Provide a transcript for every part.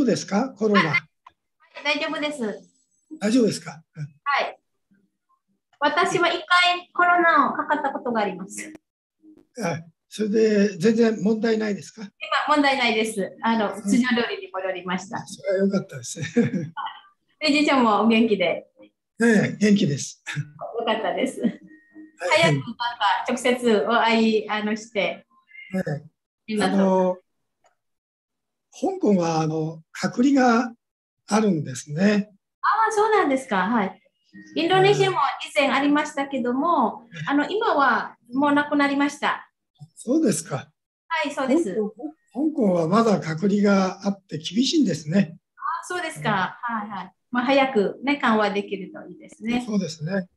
ですか、コロナ。大丈夫です。大丈夫ですか。はい。私は1回コロナをかかったことがあります。はい。それで全然問題ないですか。今、問題ないです。通常通りに戻りました。それは良かったですね。で、次長もお元気で。元気です。よかったです。はい、早くなんか直接お会いして、みんなと。香港は隔離があるんですね。ああ、そうなんですか。はい。インドネシアも以前ありましたけども、今はもうなくなりました。そうですか。はい、そうです。香港はまだ隔離があって厳しいんですね。あ、そうですか。はいはい。まあ、早くね、緩和できるといいですね。そうですね。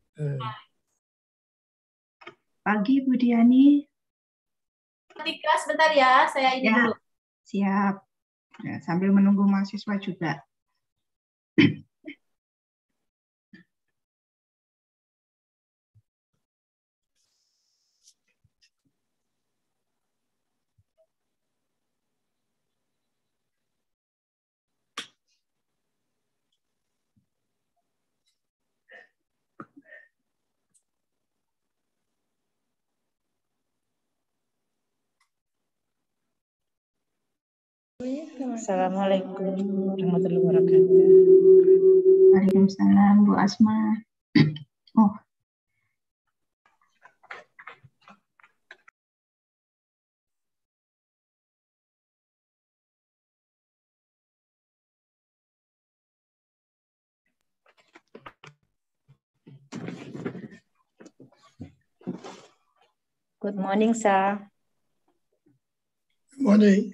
Pagi Bu Diani. Tika, sebentar ya, saya ini Ya, dulu. siap. Ya, sambil menunggu mahasiswa juga. Assalamualaikum warahmatullahi wabarakatuh. Waalaikumsalam Bu Asma. Oh, Good morning, sir. Good morning.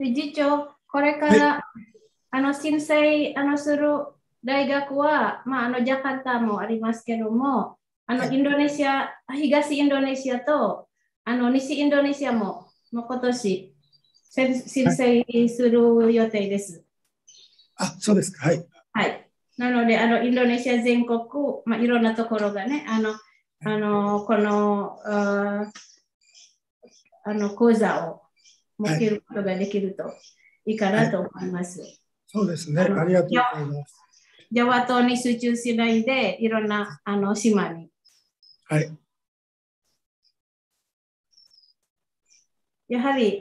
Jicho, これから、震災、する大学は、まあ、ジャカルタもありますけども、インドネシア、東インドネシアと、西インドネシアも、もう今年、震災する予定です。あ、そうですか。はい。はい。なので、インドネシア全国、まあ、いろんなところがね、この、講座を設けることができるといいかなと思います。そうですね。ありがとうございます。ジャワ島に集中しないで、いろんな島に。はい。やはり、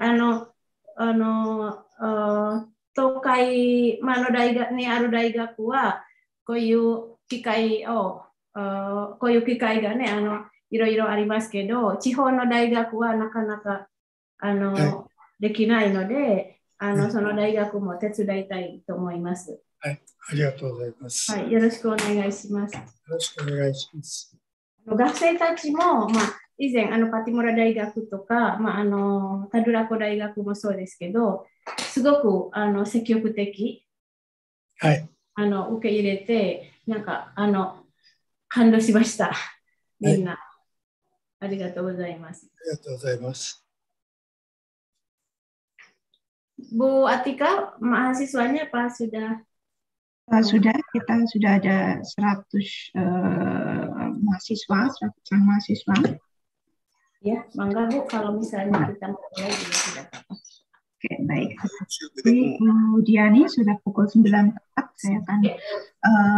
tokai mano daiga ni aru daigaku wa koyu kikai koyu kikai ga ne iro arimasu kedo, chiho no daigaku wa nakanaka できないので、その大学も手伝いたいと思います。はい、ありがとうございます。はい、よろしくお願いします。よろしくお願いします。学生たちも、以前、パティモラ大学とか、タドゥラコ大学もそうですけど、すごく積極的、はい、受け入れて、なんか、感動しました。みんな、ありがとうございます。ありがとうございます。Bu Atika, mahasiswanya apa sudah? Sudah, kita sudah ada 100 mahasiswa, 100-an mahasiswa. Ya, mangga Bu, kalau misalnya kita mulai juga tidak apa-apa. Oke, baik. Jadi, Diani sudah pukul 9 tepat, saya akan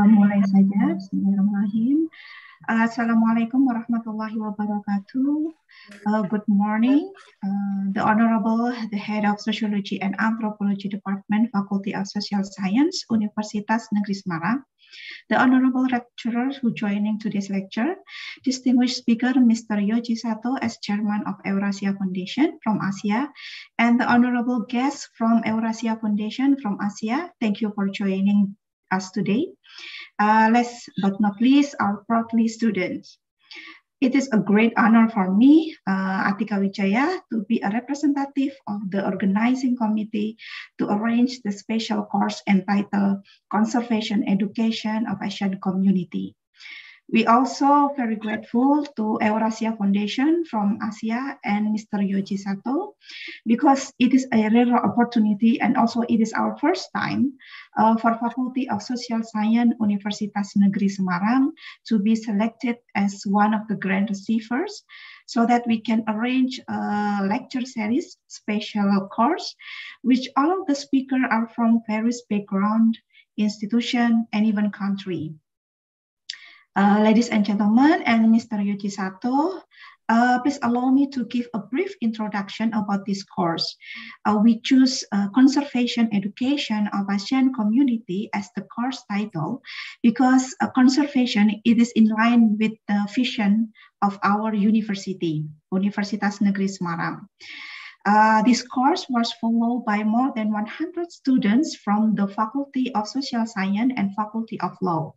mulai saja. Bismillahirrahmanirrahim. Assalamualaikum warahmatullahi wabarakatuh. Good morning, the Honorable, the Head of Sociology and Anthropology Department, Faculty of Social Science, Universitas Negeri Semarang, the Honorable Lecturers who joining today's lecture, distinguished speaker Mr. Yoji Sato as Chairman of Eurasia Foundation from Asia, and the Honorable guests from Eurasia Foundation from Asia. Thank you for joining us today. Last but not least, our proudly students. It is a great honor for me, Atika Wijaya, to be a representative of the organizing committee to arrange the special course entitled Conservation Education of Asian Community. We also very grateful to Eurasia Foundation from Asia and Mr. Yoji Sato, because it is a rare opportunity and also it is our first time for Faculty of Social Science Universitas Negeri Semarang to be selected as one of the grant receivers so that we can arrange a lecture series, special course, which all of the speakers are from various background, institution, and even country. Ladies and gentlemen, and Mr. Yoji Sato, please allow me to give a brief introduction about this course. We choose Conservation Education of Asian Community as the course title because conservation, it is in line with the vision of our university, Universitas Negeri Semarang. This course was followed by more than 100 students from the Faculty of Social Science and Faculty of Law.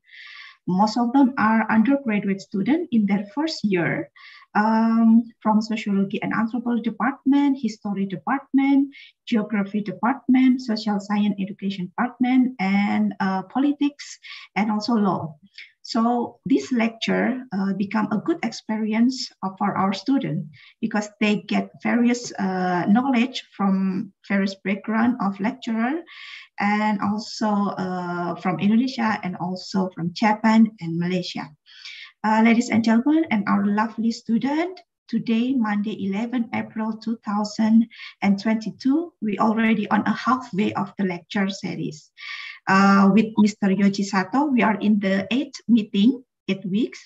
Most of them are undergraduate students in their first year from Sociology and Anthropology Department, History Department, Geography Department, Social Science Education Department, and Politics, and also Law. So this lecture become a good experience for our students because they get various knowledge from various background of lecturer and also from Indonesia and also from Japan and Malaysia. Ladies and gentlemen, and our lovely student, today, Monday, 11 April 2022, we already on a halfway of the lecture series. With Mr. Yoji Sato, we are in the 8th meeting, 8 weeks.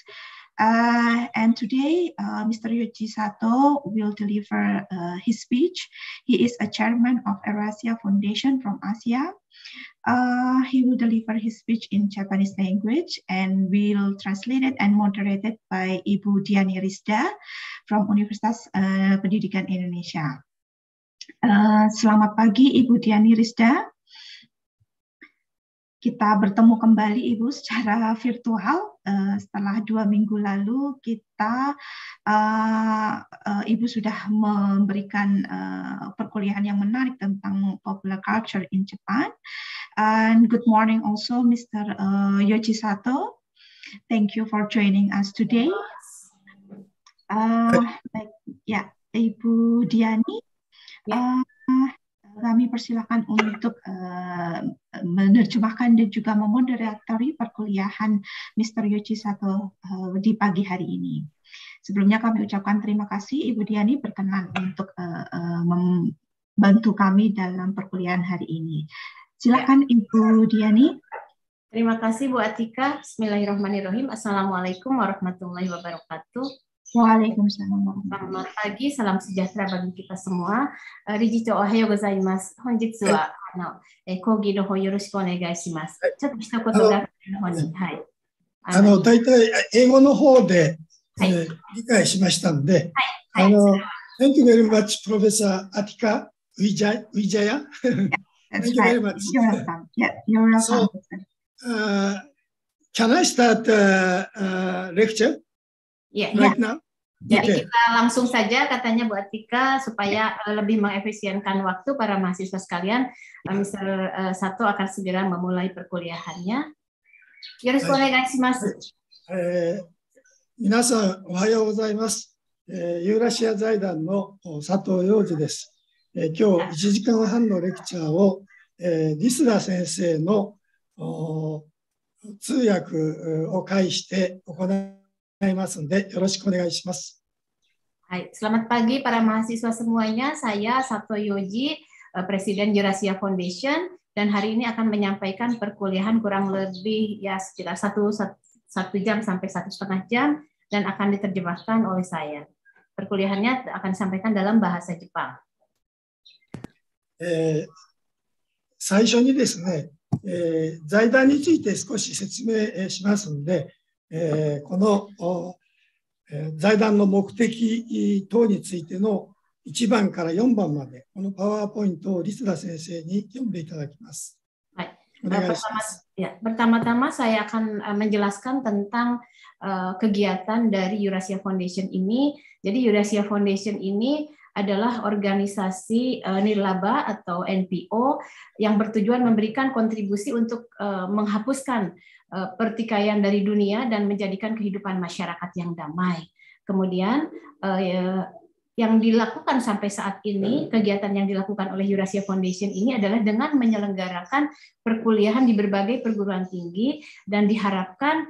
And today, Mr. Yoji Sato will deliver his speech. He is a chairman of Eurasia Foundation from Asia. He will deliver his speech in Japanese language and will translate it and moderate it by Ibu Diani Rizda from Universitas Pendidikan Indonesia. Selamat pagi, Ibu Diani Rizda. Kita bertemu kembali Ibu secara virtual setelah 2 minggu lalu kita Ibu sudah memberikan perkuliahan yang menarik tentang popular culture in Japan. And good morning also Mr. Yoji Sato. Thank you for joining us today. Ya, Ibu Diani. Kami persilakan untuk menerjemahkan dan juga memoderatori perkuliahan Mr. Yoji Sato di pagi hari ini. Sebelumnya kami ucapkan terima kasih Ibu Diani berkenan untuk membantu kami dalam perkuliahan hari ini. Silakan Ibu Diani. Terima kasih Bu Atika. Bismillahirrahmanirrahim. Assalamualaikum warahmatullahi wabarakatuh. Waalaikumsalam. Selamat pagi, salam sejahtera bagi kita semua. Rijicho ohayo gozaimasu. Honjitsu wa kogi no hou yoroshiku onegai shimasu. Chotto hitokoto学生の方に、はい。大体英語の方で、理解しましたので、Thank you very much, Professor Atika Wijaya. Thank you very much. You're welcome. Yeah, you're welcome. So, can I start lecture right now? Jadi kita langsung saja katanya Bu Atika supaya lebih mengefisienkan waktu para mahasiswa sekalian. Mr. Sato akan segera memulai perkuliahannya. Yoroshiku onegai shimasu. 皆さんおはようございます。ユーラシア財団の佐藤洋二です。今日1時間半のレクチャーをリスラ先生の通訳を介して行いますのでよろしくお願いします。はい、selamat pagi para mahasiswa semuanya. Saya Sato Yoji, Presiden Eurasia Foundation, dan hari ini akan menyampaikan perkuliahan kurang lebih ya sekitar satu jam sampai 1,5 jam dan akan diterjemahkan oleh saya. Perkuliahannya akan disampaikan dalam bahasa Jepang. 最初にですね、財団について少し説明しますので、この財団の目的等についての1番から4番まで、このパワーポイントをリスラ先生に読んでいただきます。はい。Pertama-tama saya akan menjelaskan tentang kegiatan dari Eurasia Foundation ini. Jadi Eurasia Foundation ini adalah organisasi nirlaba atau NPO yang bertujuan memberikan kontribusi untuk menghapuskan pertikaian dari dunia dan menjadikan kehidupan masyarakat yang damai. Kemudian yang dilakukan sampai saat ini, kegiatan yang dilakukan oleh Eurasia Foundation ini adalah dengan menyelenggarakan perkuliahan di berbagai perguruan tinggi dan diharapkan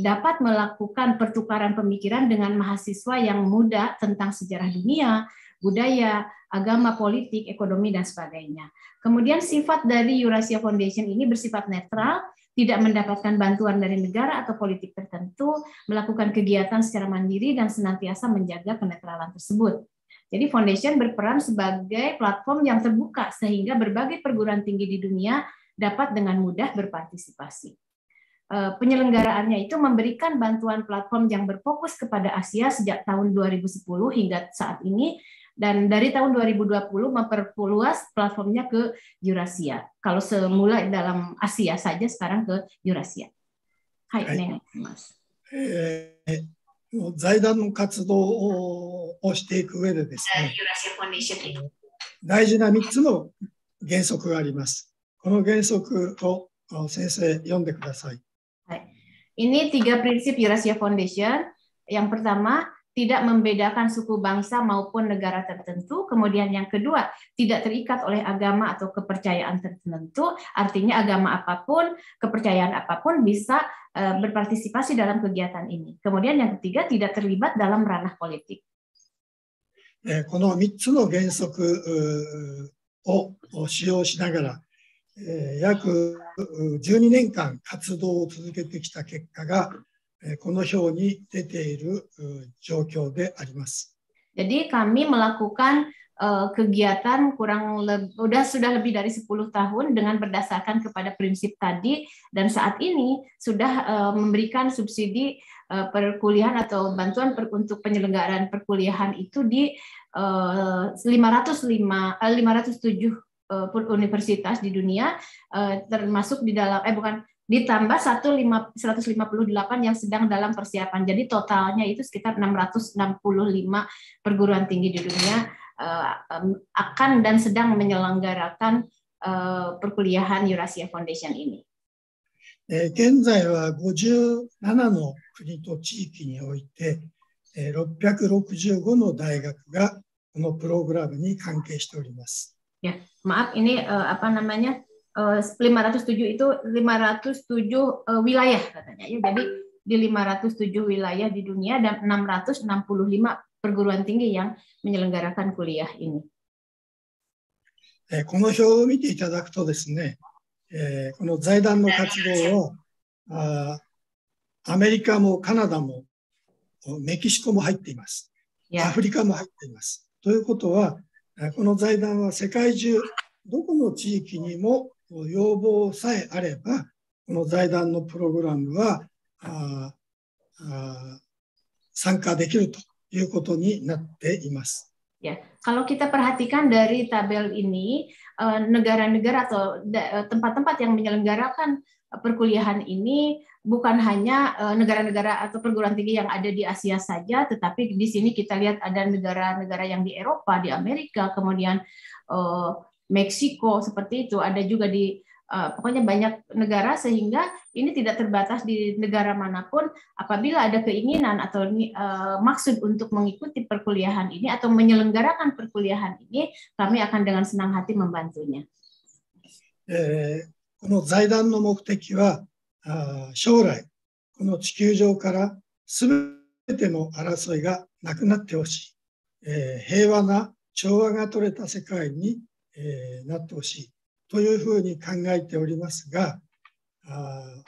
dapat melakukan pertukaran pemikiran dengan mahasiswa yang muda tentang sejarah dunia, budaya, agama, politik, ekonomi, dan sebagainya. Kemudian sifat dari Eurasia Foundation ini bersifat netral, tidak mendapatkan bantuan dari negara atau politik tertentu, melakukan kegiatan secara mandiri, dan senantiasa menjaga kenetralan tersebut. Jadi Foundation berperan sebagai platform yang terbuka sehingga berbagai perguruan tinggi di dunia dapat dengan mudah berpartisipasi. Penyelenggaraannya itu memberikan bantuan platform yang berfokus kepada Asia sejak tahun 2010 hingga saat ini, dan dari tahun 2020 memperluas platformnya ke Eurasia. Kalau semula dalam Asia saja, sekarang ke Eurasia. Hai, Mas. 財団の活動をしていく上でですね、大事な3つの原則があります。この原則を先生読んでください。Ini 3 prinsip Eurasia Foundation. Yang pertama, tidak membedakan suku bangsa maupun negara tertentu. Kemudian yang kedua, tidak terikat oleh agama atau kepercayaan tertentu. Artinya agama apapun, kepercayaan apapun bisa berpartisipasi dalam kegiatan ini. Kemudian yang ketiga, tidak terlibat dalam ranah politik. この3つの原則を使用しながら、約12年間活動を続けてきた結果が、この表に出ている状況であります。Jadi kami melakukan kegiatan sudah lebih dari 10 tahun dengan berdasarkan kepada prinsip tadi, dan saat ini sudah memberikan subsidi perkuliahan atau bantuan untuk penyelenggaraan perkuliahan itu di 507 universitas di dunia, termasuk di dalam ditambah 158 yang sedang dalam persiapan. Jadi totalnya itu sekitar 665 perguruan tinggi di dunia akan dan sedang menyelenggarakan perkuliahan Eurasia Foundation ini. 現在は57の国と地域において665の大学がこのプログラムに関係しております。Ya, maaf ini 507 itu 507 wilayah katanya ya. Jadi di 507 wilayah di dunia dan 665 perguruan tinggi yang menyelenggarakan kuliah ini. この表を見ていただくとですね、この財団の活動はアメリカもカナダもメキシコも入っています。ア Ya, フリカも入っています。ということは、この財団は世界中、どこの地域にも要望さえあれば、この財団のプログラムは参加できるということになっています。ya. Kalau kita perhatikan dari tabel ini, negara-negara atau tempat-tempat yang menyelenggarakan perkuliahan ini bukan hanya negara-negara atau perguruan tinggi yang ada di Asia saja, tetapi di sini kita lihat ada negara-negara yang di Eropa, di Amerika, kemudian Meksiko seperti itu, ada juga di pokoknya banyak negara, sehingga ini tidak terbatas di negara manapun. Apabila ada keinginan atau maksud untuk mengikuti perkuliahan ini atau menyelenggarakan perkuliahan ini, kami akan dengan senang hati membantunya. この財団の目的は、将来この地球上からすべての争いがなくなってほしい、平和な調和が取れた世界に、なってほしいというふうに考えておりますが、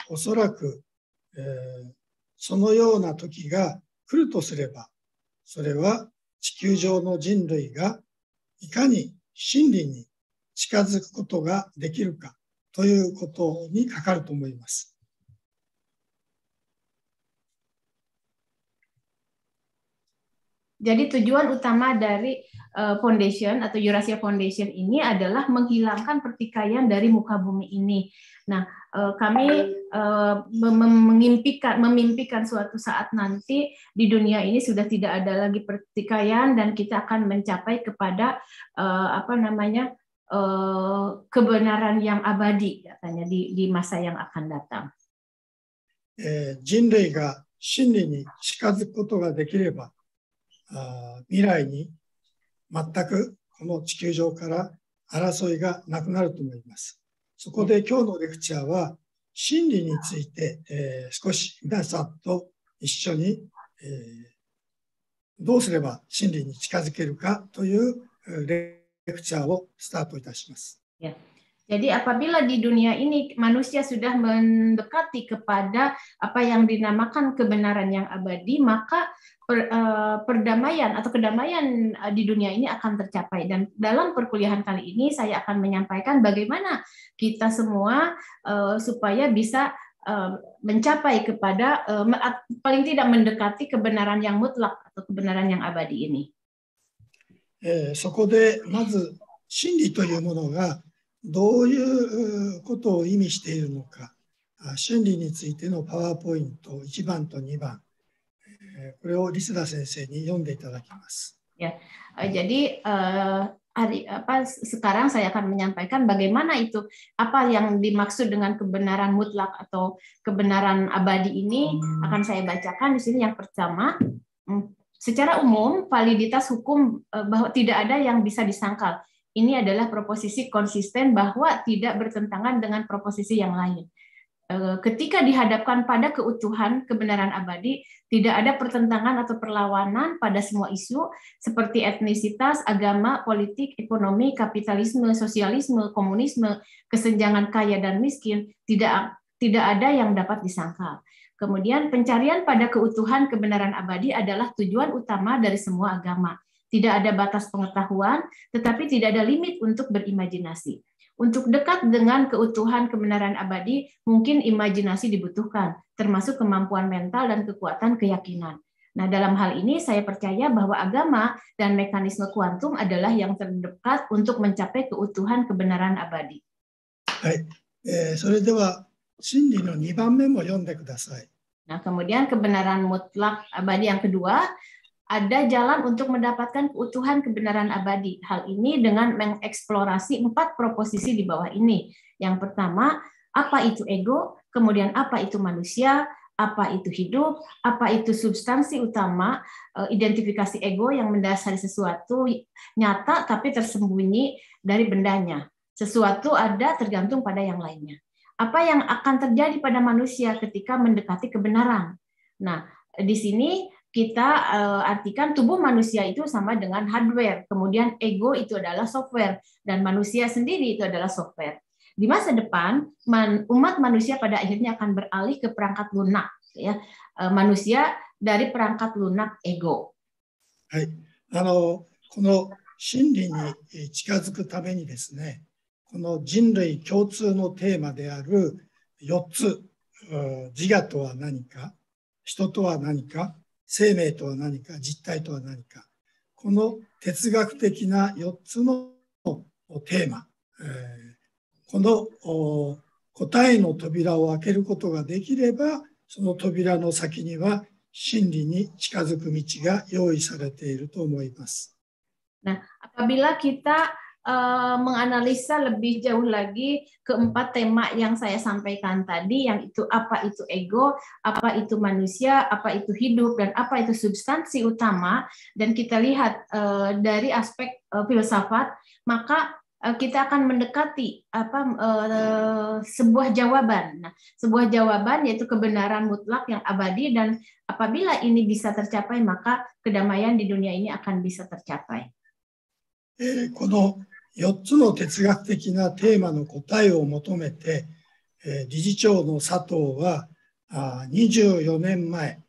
おそらく、そのような時が来るとすれば、それは地球上の人類がいかに真理に近づくことができるかということにかかると思います。Jadi tujuan utama dari Foundation atau Eurasia Foundation ini adalah menghilangkan pertikaian dari muka bumi ini. Nah, kami memimpikan suatu saat nanti di dunia ini sudah tidak ada lagi pertikaian dan kita akan mencapai kepada kebenaran yang abadi, katanya di masa yang akan datang. 人類が真理に近づくことができれば、未来に全くこの地球上から争いがなくなると思います。そこで今日のレクチャーは真理について、少し皆さんと一緒に、どうすれば真理に近づけるかというレクチャーをスタートいたします。Ya. Jadi apabila di dunia ini manusia sudah mendekati kepada apa yang dinamakan kebenaran yang abadi, maka perdamaian atau kedamaian di dunia ini akan tercapai. Dan dalam perkuliahan kali ini saya akan menyampaikan bagaimana kita semua supaya bisa mencapai kepada paling tidak mendekati kebenaran yang mutlak atau kebenaran yang abadi ini. そこでまず真理というものがどういうことを意味しているのか、真理についてのパワーポイント1番と2番、これをリスダ先生に読んでいただきます。Ya, jadi sekarang saya akan menyampaikan bagaimana itu, apa yang dimaksud dengan kebenaran mutlak atau kebenaran abadi ini akan saya bacakan di sini. Yang pertama, secara umum validitas hukum bahwa tidak ada yang bisa disangkal. Ini adalah proposisi konsisten bahwa tidak bertentangan dengan proposisi yang lain. Ketika dihadapkan pada keutuhan kebenaran abadi, tidak ada pertentangan atau perlawanan pada semua isu seperti etnisitas, agama, politik, ekonomi, kapitalisme, sosialisme, komunisme, kesenjangan kaya dan miskin, tidak ada yang dapat disangkal. Kemudian pencarian pada keutuhan kebenaran abadi adalah tujuan utama dari semua agama. Tidak ada batas pengetahuan, tetapi tidak ada limit untuk berimajinasi. Untuk dekat dengan keutuhan kebenaran abadi, mungkin imajinasi dibutuhkan, termasuk kemampuan mental dan kekuatan keyakinan. Nah, dalam hal ini saya percaya bahwa agama dan mekanisme kuantum adalah yang terdekat untuk mencapai keutuhan kebenaran abadi. はい、それでは真理の2番目も読んでください。 Nah, kemudian kebenaran mutlak abadi yang kedua, ada jalan untuk mendapatkan keutuhan kebenaran abadi. Hal ini dengan mengeksplorasi 4 proposisi di bawah ini. Yang pertama, apa itu ego? Kemudian apa itu manusia? Apa itu hidup? Apa itu substansi utama? Identifikasi ego yang mendasari sesuatu nyata tapi tersembunyi dari bendanya. Sesuatu ada tergantung pada yang lainnya. Apa yang akan terjadi pada manusia ketika mendekati kebenaran? Nah, di sini kita artikan tubuh manusia itu sama dengan hardware, kemudian ego itu adalah software, dan manusia sendiri itu adalah software. Di masa depan, umat manusia pada akhirnya akan beralih ke perangkat lunak. Ya. Manusia dari perangkat lunak ego. はい、この真理に近づくためにですね、この人類共通のテーマである4つ、自我とは何か、人とは何か、生命とは何か、実体とは何か、この哲学的な4つのテーマ、この答えの扉を開けることができれば、その扉の先には真理に近づく道が用意されていると思います。Nah, apabila kita menganalisa lebih jauh lagi keempat tema yang saya sampaikan tadi, yang itu apa itu ego, apa itu manusia, apa itu hidup, dan apa itu substansi utama, dan kita lihat dari aspek filsafat, maka kita akan mendekati sebuah jawaban. Nah, sebuah jawaban yaitu kebenaran mutlak yang abadi, dan apabila ini bisa tercapai, maka kedamaian di dunia ini akan bisa tercapai. この4つの哲学的なテーマの答えを求めて、理事長の佐藤は24年前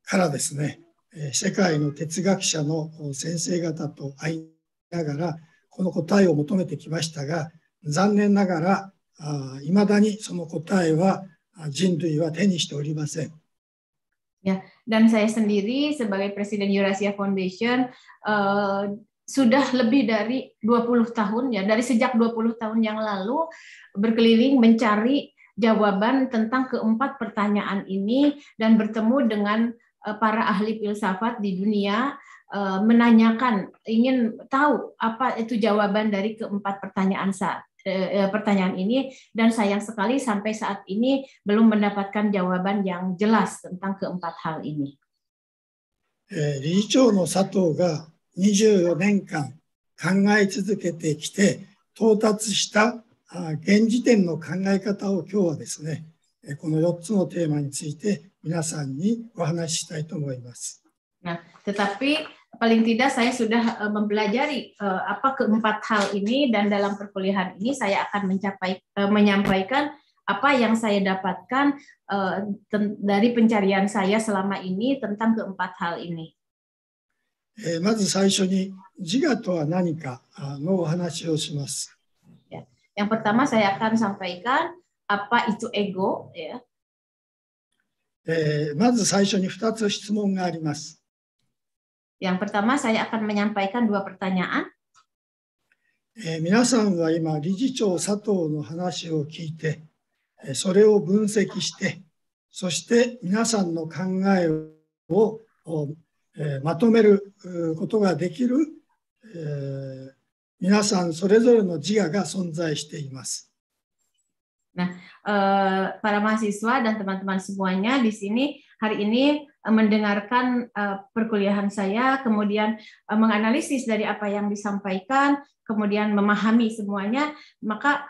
からですね、世界の哲学者の先生方と会いながらこの答えを求めてきましたが、残念ながらいまだにその答えは人類は手にしておりません。Ya, dan saya sendiri sebagai Presiden Eurasia Foundation sudah lebih dari 20 tahun ya, dari sejak 20 tahun yang lalu berkeliling mencari jawaban tentang keempat pertanyaan ini dan bertemu dengan para ahli filsafat di dunia, menanyakan, ingin tahu apa itu jawaban dari keempat pertanyaan ini, dan sayang sekali sampai saat ini belum mendapatkan jawaban yang jelas tentang keempat hal ini. 理事長の佐藤が24年間考え続けてきて到達した現時点の考え方を今日はですね、この4つのテーマについて皆さんにお話ししたいと思います。Nah, tetapi paling tidak saya sudah mempelajari apa keempat hal ini, dan dalam perkuliahan ini saya akan menyampaikan apa yang saya dapatkan dari pencarian saya selama ini tentang keempat hal ini. まず最初に自我とは何かのお話をします。Yang pertama saya akan sampaikan apa itu ego. Ya. まず最初に2つ質問があります。Yang pertama saya akan menyampaikan 2 pertanyaan. 皆さんは今理事長佐藤の話を聞いて、それを分析して、そして皆さんの考えをまとめることができる皆さんそれぞれの自我が存在しています。Nah, para mahasiswa dan teman-teman semuanya di sini hari ini mendengarkan perkuliahan saya, kemudian menganalisis dari apa yang disampaikan, kemudian memahami semuanya, maka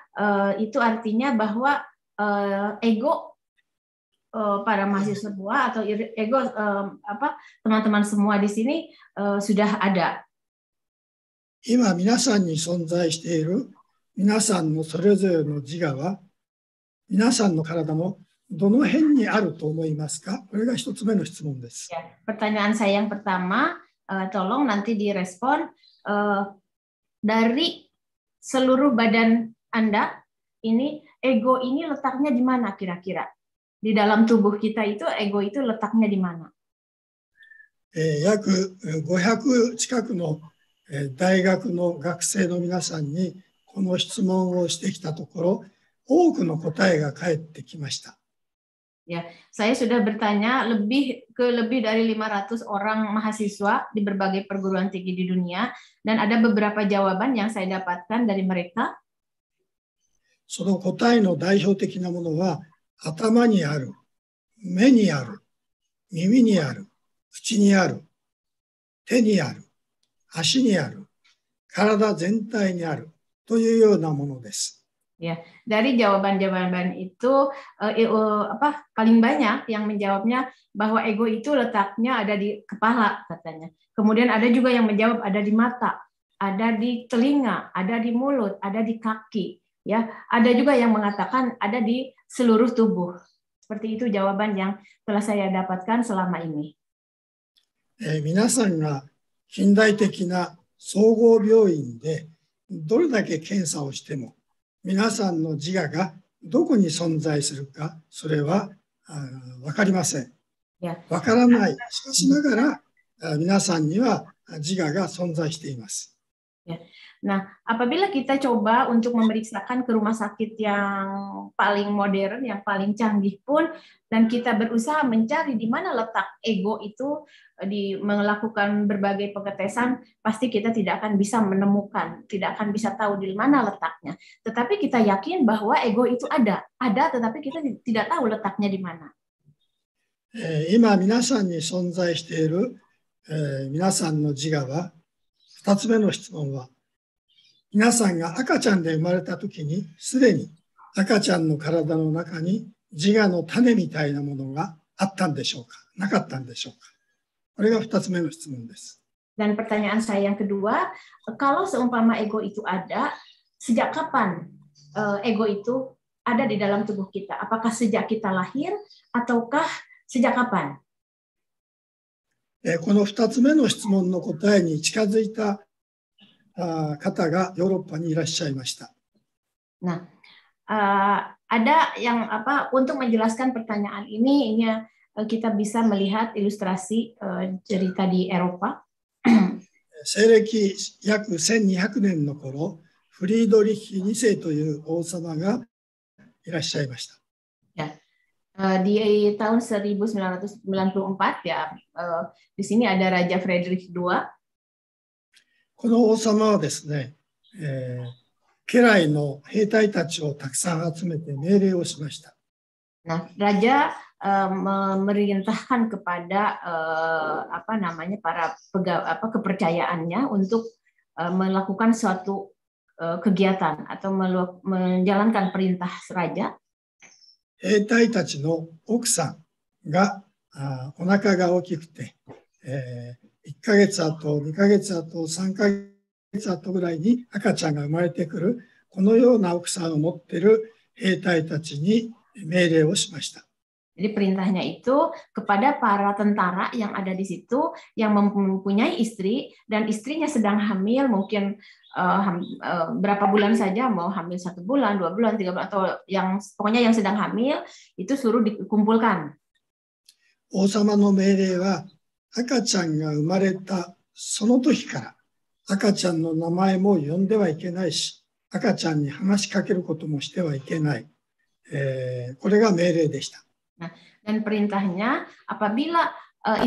itu artinya bahwa ego para mahasiswa semua atau ego teman-teman semua di sini sudah ada. 今皆さんに存在している皆さんのそれぞれの自我は皆さんの体のどの辺にあると思いますか？これが1つ目の質問です。Ya, pertanyaan saya yang pertama, tolong nanti direspon dari seluruh badan Anda ini, ego ini letaknya di mana kira-kira? Di dalam tubuh kita itu ego itu letaknya di mana? 約500近くの大学の学生の皆さんにこの質問をしてきたところ、多くの答えが返ってきました。Ya, saya sudah bertanya lebih dari 500 orang mahasiswa di berbagai perguruan tinggi di dunia, dan ada beberapa jawaban yang saya dapatkan dari mereka. その答えの代表的なものは、頭にある、目にある、耳にある、口にある、手にある、足にある、体全体にあるというようなものです。Ya, dari jawaban-jawaban itu paling banyak yang menjawabnya bahwa ego itu letaknya ada di kepala katanya. Kemudian ada juga yang menjawab ada di mata, ada di telinga, ada di mulut, ada di kaki. Ya, ada juga yang mengatakan ada di seluruh tubuh. Seperti itu jawaban yang telah saya dapatkan selama ini. 皆さんが近代的な総合病院でどれだけ検査をしても皆さんの自我がどこに存在するかそれは分かりません。分からない。しかしながら皆さんには自我が存在しています。Nah, apabila kita coba untuk memeriksakan ke rumah sakit yang paling modern, yang paling canggih pun, dan kita berusaha mencari di mana letak ego itu melakukan berbagai pengetesan, pasti kita tidak akan bisa menemukan, tidak akan bisa tahu di mana letaknya. Tetapi kita yakin bahwa ego itu ada, tetapi kita tidak tahu letaknya di mana. 今皆さんに存在している皆さんの自我は、2つ目の質問は、皆さんが赤ちゃんで生まれたときに、すでに赤ちゃんの体の中に自我の種みたいなものがあったんでしょうか、なかったんでしょうか。これが2つ目の質問です。Dan pertanyaan saya yang kedua, kalau seumpama ego itu ada, sejak kapan ego itu ada di dalam tubuh kita? Apakah sejak kita lahir ataukah sejak kapan? この2つ目の質問の答えに近づいた方がヨーロッパにいらっしゃいました。Nah, ada yang untuk menjelaskan pertanyaan ini kita bisa melihat ilustrasi cerita di Eropa. 西暦約1200年の頃、フリードリヒ2世という王様がいらっしゃいました。Di tahun 1994 ya, di sini ada Raja Frederick II. この王様はですね、家来の兵隊たちをたくさん集めて命令をしました。Nah, Raja memerintahkan kepada para kepercayaannya untuk melakukan suatu kegiatan atau menjalankan perintah raja. 兵隊たちの奥さんがお腹が大きくて、1ヶ月後、2ヶ月後、3ヶ月後ぐらいに赤ちゃんが生まれてくる、このような奥さんを持っている兵隊たちに命令をしました。Jadi perintahnya itu kepada para tentara yang ada di situ yang mempunyai istri dan istrinya sedang hamil, mungkin berapa bulan saja, mau hamil 1 bulan, 2 bulan, 3 bulan, atau pokoknya yang sedang hamil itu suruh dikumpulkan. 王様の命令は赤ちゃんが生まれたその時から赤ちゃんの名前も呼んではいけないし、赤ちゃんに話しかけることもしてはいけない。これが命令でした。Nah, dan perintahnya apabila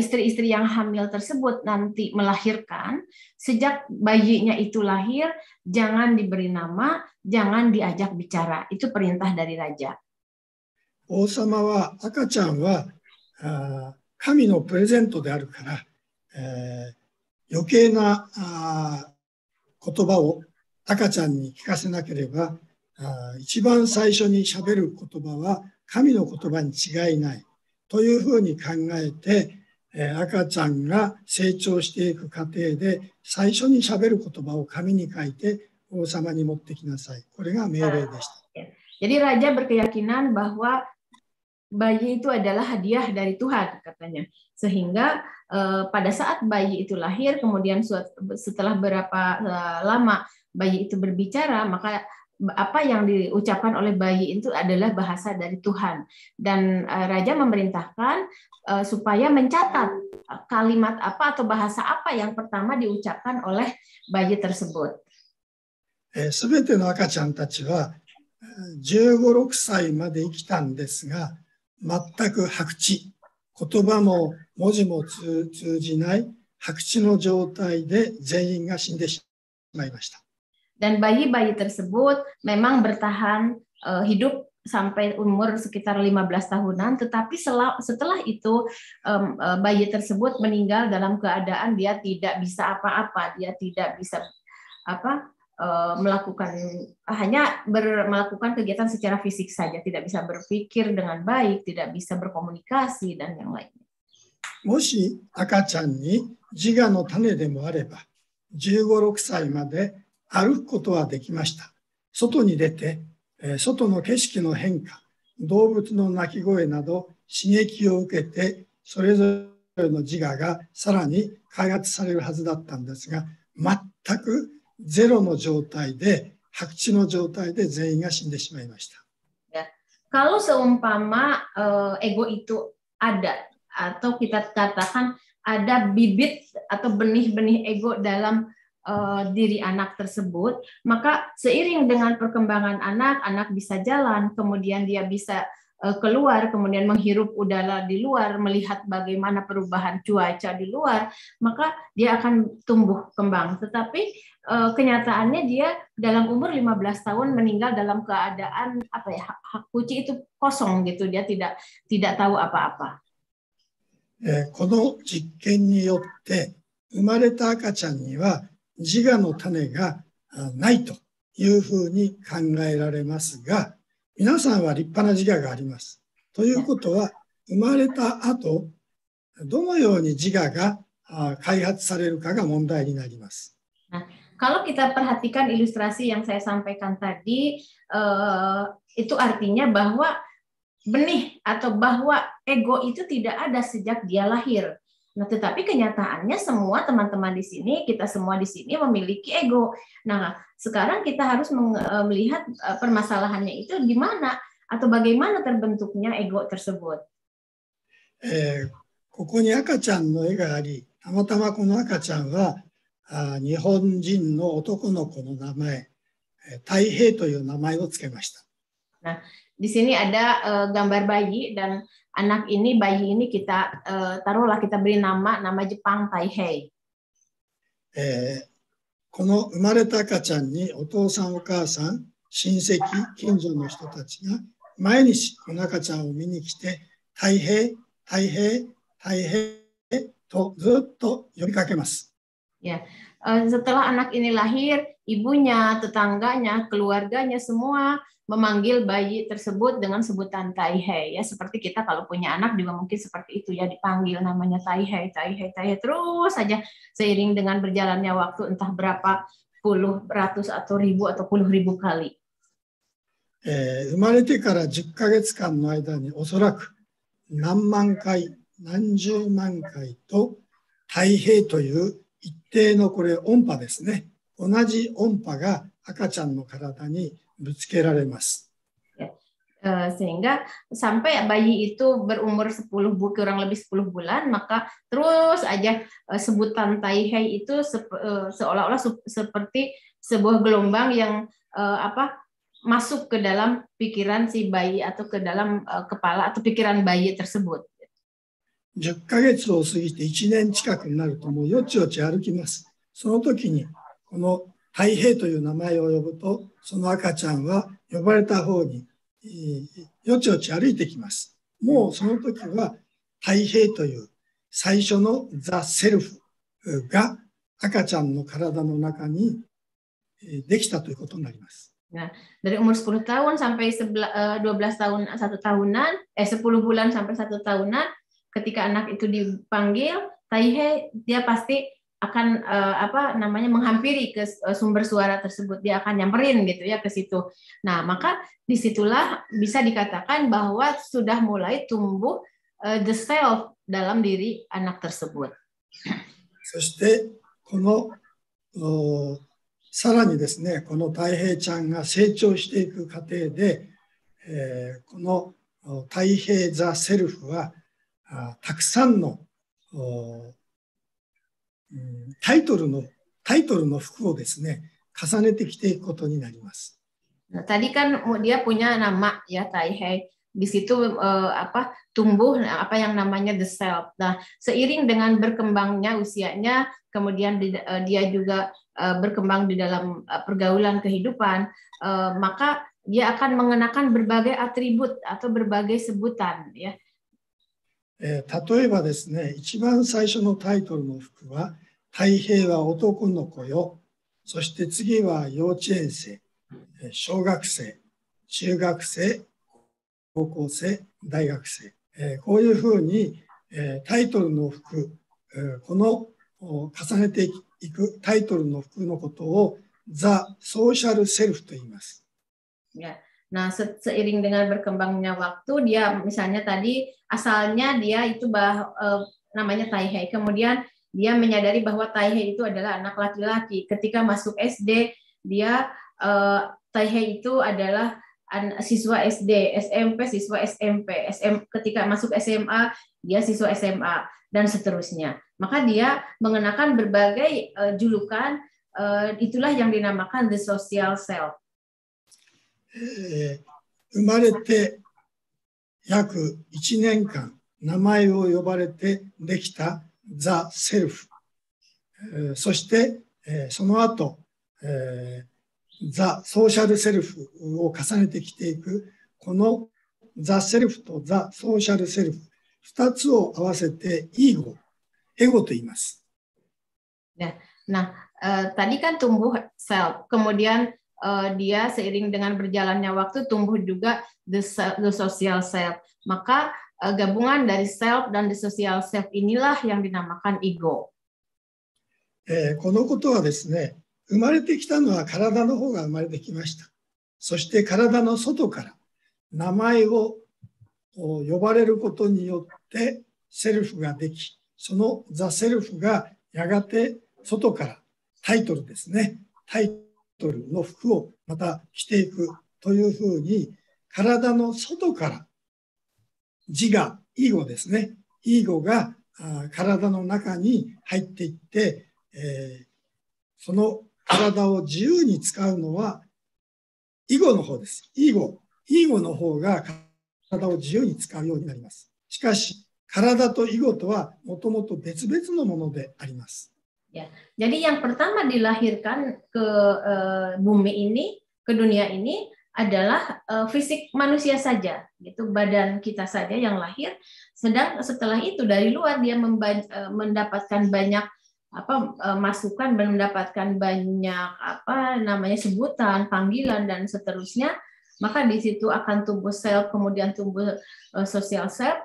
istri-istri yang hamil tersebut nanti melahirkan, sejak bayinya itu lahir, jangan diberi nama, jangan diajak bicara. Itu perintah dari raja. 王様は赤ちゃんは神のプレゼントであるから、余計な言葉を赤ちゃんに聞かせなければ、一番最初にしゃべる言葉は神の言葉に違いないというふうに考えて、赤ちゃんが成長していく過程で最初にしゃべる言葉を紙に書いて王様に持ってきなさい。これが命令でした。Jadi raja berkeyakinan bahwa bayi itu adalah hadiah dari Tuhan, katanya. Sehingga pada saat bayi itu lahir, kemudian setelah berapa lama bayi itu berbicara, maka apa yang diucapkan oleh bayi itu adalah bahasa dari Tuhan. Dan raja memerintahkan supaya mencatat kalimat apa atau bahasa apa yang pertama diucapkan oleh bayi tersebut. すべての赤ちゃんたちは15、6歳まで生きたんですが、全く白痴、言葉も文字も通じない白痴の状態で全員が死んでしまいました。Dan bayi-bayi tersebut memang bertahan hidup sampai umur sekitar 15 tahunan, tetapi setelah itu bayi tersebut meninggal dalam keadaan dia tidak bisa apa-apa, dia tidak bisa melakukan kegiatan secara fisik saja, tidak bisa berpikir dengan baik, tidak bisa berkomunikasi dan yang lainnya. もし赤ちゃんに自我の種でもあれば、15、6歳まで歩くことはできました。外に出て、外の景色の変化、動物の鳴き声など刺激を受けて、それぞれの自我がさらに開発されるはずだったんですが、全くゼロの状態で、白地の状態で全員が死んでしまいました。Kalau seumpama ego itu ada, atau kita katakan ada bibit atau benih-benih ego dalam diri anak tersebut, maka seiring dengan perkembangan anak bisa jalan, kemudian dia bisa keluar, kemudian menghirup udara di luar, melihat bagaimana perubahan cuaca di luar, maka dia akan tumbuh kembang. Tetapi kenyataannya dia dalam umur 15 tahun meninggal dalam keadaan apa ya, hak kuci itu kosong gitu, dia tidak tahu apa-apa. この実験によって生まれた赤ちゃんには自我の種がないというふうに考えられますが、皆さんは立派な自我があります。ということは、生まれた後、どのように自我が開発されるかが問題になります。Kalau kita perhatikan ilustrasi yang saya sampaikan tadi, itu artinya bahwa benih atau bahwa ego itu tidak ada sejak dia lahir. Nah, tetapi kenyataannya semua teman-teman di sini, kita semua di sini memiliki ego. Nah, sekarang kita harus melihat permasalahannya itu di mana atau bagaimana terbentuknya ego tersebut. ここに赤ちゃんの絵があり、たまたまこの赤ちゃんは日本人の男の子の名前、太平という名前をつけました。Nah, di sini ada gambar bayi dan bayi ini kita taruhlah kita beri nama Jepang Taihei. この生まれた赤ちゃんにお父さんお母さん、親戚、近所の人たちが毎日この赤ちゃんを見に来て、太平、太平、太平とずっと呼びかけます。Ya, setelah anak ini lahir, ibunya, tetangganya, keluarganya semua memanggil bayi tersebut dengan sebutan Taihei, ya seperti kita kalau punya anak juga mungkin seperti itu ya, dipanggil namanya Taihei, Taihei, Taihei terus saja seiring dengan berjalannya waktu entah berapa puluh, ratus atau ribu atau puluh ribu kali. 生まれてから10ヶ月間の間におそらく何万回、何十万回と太平という一定のこれ音波ですね。同じ音波が赤ちゃんの体にぶつけられます。Sehingga sampai bayi itu berumur 10 kurang lebih 10 bulan, maka terus aja sebutan Taihei itu seolah-olah seperti sebuah gelombang yang masuk ke dalam pikiran si bayi atau ke dalam kepala atau pikiran bayi tersebut. 10ヶ月を過ぎて1年近くになるともうよちよち歩きます。その時にこの太平という名前を呼ぶと、その赤ちゃんは呼ばれた方によちよち歩いてきます。もうその時は太平という最初のザ・セルフが赤ちゃんの体の中にできたということになります。Nah, dari umur 10 tahun sampai 12 tahun, 1 tahunan, 10 bulan sampai 1 tahunan, ketika anak itu dipanggil Taihei, dia pasti akan menghampiri ke sumber suara tersebut, dia akan nyamperin gitu ya ke situ. Nah, maka disitulah bisa dikatakan bahwa sudah mulai tumbuh the self dalam diri anak tersebut. そしてこのさらにですね、この太平ちゃんが成長していく過程で、この太平ザ・セルフはたくさんのタイトルの服をですね、重ねてきていくことになります。Tadi kan dia punya nama ya Taihei. Di situ tumbuh apa yang namanya the self. Nah, seiring dengan berkembangnya usianya, kemudian dia juga berkembang di dalam pergaulan kehidupan, maka dia akan mengenakan berbagai atribut atau berbagai sebutan ya. 例えばですね、一番最初のタイトルの服は太平は男の子よ、そして次は幼稚園生、小学生、中学生、高校生、大学生、こういうふうにタイトルの服、この重ねていくタイトルの服のことをザ・ソーシャルセルフと言います。Nah, seiring dengan berkembangnya waktu, dia misalnya tadi asalnya dia itu namanya Taihei. Kemudian dia menyadari bahwa Taihei itu adalah anak laki-laki. Ketika masuk SD, dia Taihei itu adalah siswa SD, SMP siswa SMP, ketika masuk SMA dia siswa SMA dan seterusnya. Maka dia mengenakan berbagai julukan, itulah yang dinamakan the social self. 生まれて約1年間名前を呼ばれてできたザ・セルフ、そしてその後ザ・ソーシャルセルフを重ねてきていくこのザ・セルフとザ・ソーシャルセルフ2つを合わせてエゴと言います。Nah, tadi kan tumbuh self, kemudian dia seiring dengan berjalannya waktu tumbuh juga the social self. Maka gabungan dari self dan the social self inilah yang dinamakan ego. このことはですね、生まれてきたのは体の方が生まれてきました。そして体の外から名前を呼ばれることによってセルフができ、そのザ・セルフがやがて外からタイトルですね、タイトルの服をまた着ていくというふうに、体の外から自我、イーゴですね、イーゴが体の中に入っていって、その体を自由に使うのはイゴの方です。イーゴの方が体を自由に使うようになります。しかし、体とイゴとはもともと別々のものであります。Ya, jadi yang pertama dilahirkan ke bumi ini, ke dunia ini adalah fisik manusia saja, gitu, badan kita saja yang lahir. Sedang setelah itu dari luar dia mendapatkan banyak masukan, mendapatkan banyak sebutan, panggilan dan seterusnya. Maka di situ akan tumbuh self, kemudian tumbuh social self.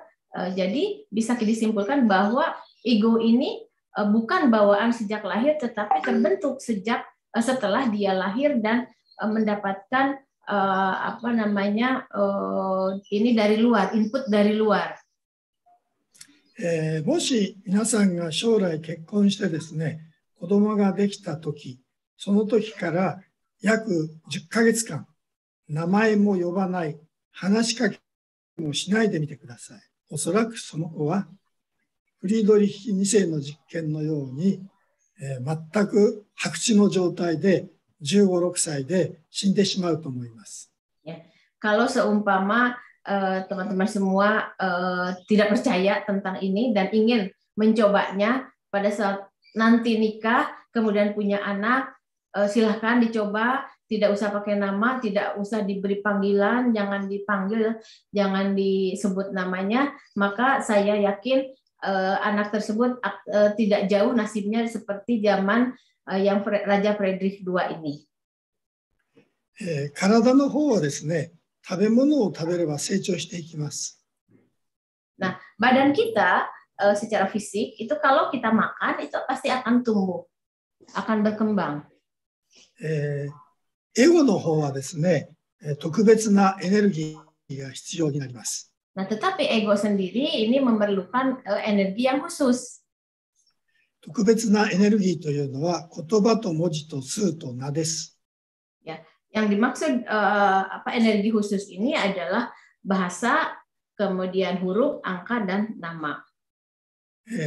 Jadi bisa disimpulkan bahwa ego ini bukan bawaan sejak lahir, tetapi terbentuk setelah dia lahir dan mendapatkan ini dari luar, input dari luar. もし皆さんが将来結婚してですね、子供ができた時、その時から約10ヶ月間名前も呼ばない、話しかけもしないでみてください。おそらくその子はフリードリヒ2世の実験のように、全く白痴の状態で15、6歳で死んでしまうと思います。Kalau seumpama teman-teman semua tidak percaya tentang ini dan ingin mencobanya pada saat nanti nikah, kemudian punya anak, silahkan dicoba, tidak usah pakai nama, tidak usah diberi panggilan, jangan dipanggil, jangan disebut namanya, maka saya yakin anak tersebut tidak jauh nasibnya seperti zaman yang Raja Friedrich II ini. 体の方はですね、食べ物を食べれば成長していきます。Nah, badan kita secara fisik itu kalau kita makan itu pasti akan tumbuh, akan berkembang. エゴの方はですね、特別なエネルギーが必要になります。Nah, tetapi ego sendiri ini memerlukan energi yang khusus. 特別なエネルギーというのは言葉と文字と数と名です。Ya, yang dimaksud energi khusus ini adalah bahasa, kemudian huruf, angka dan nama.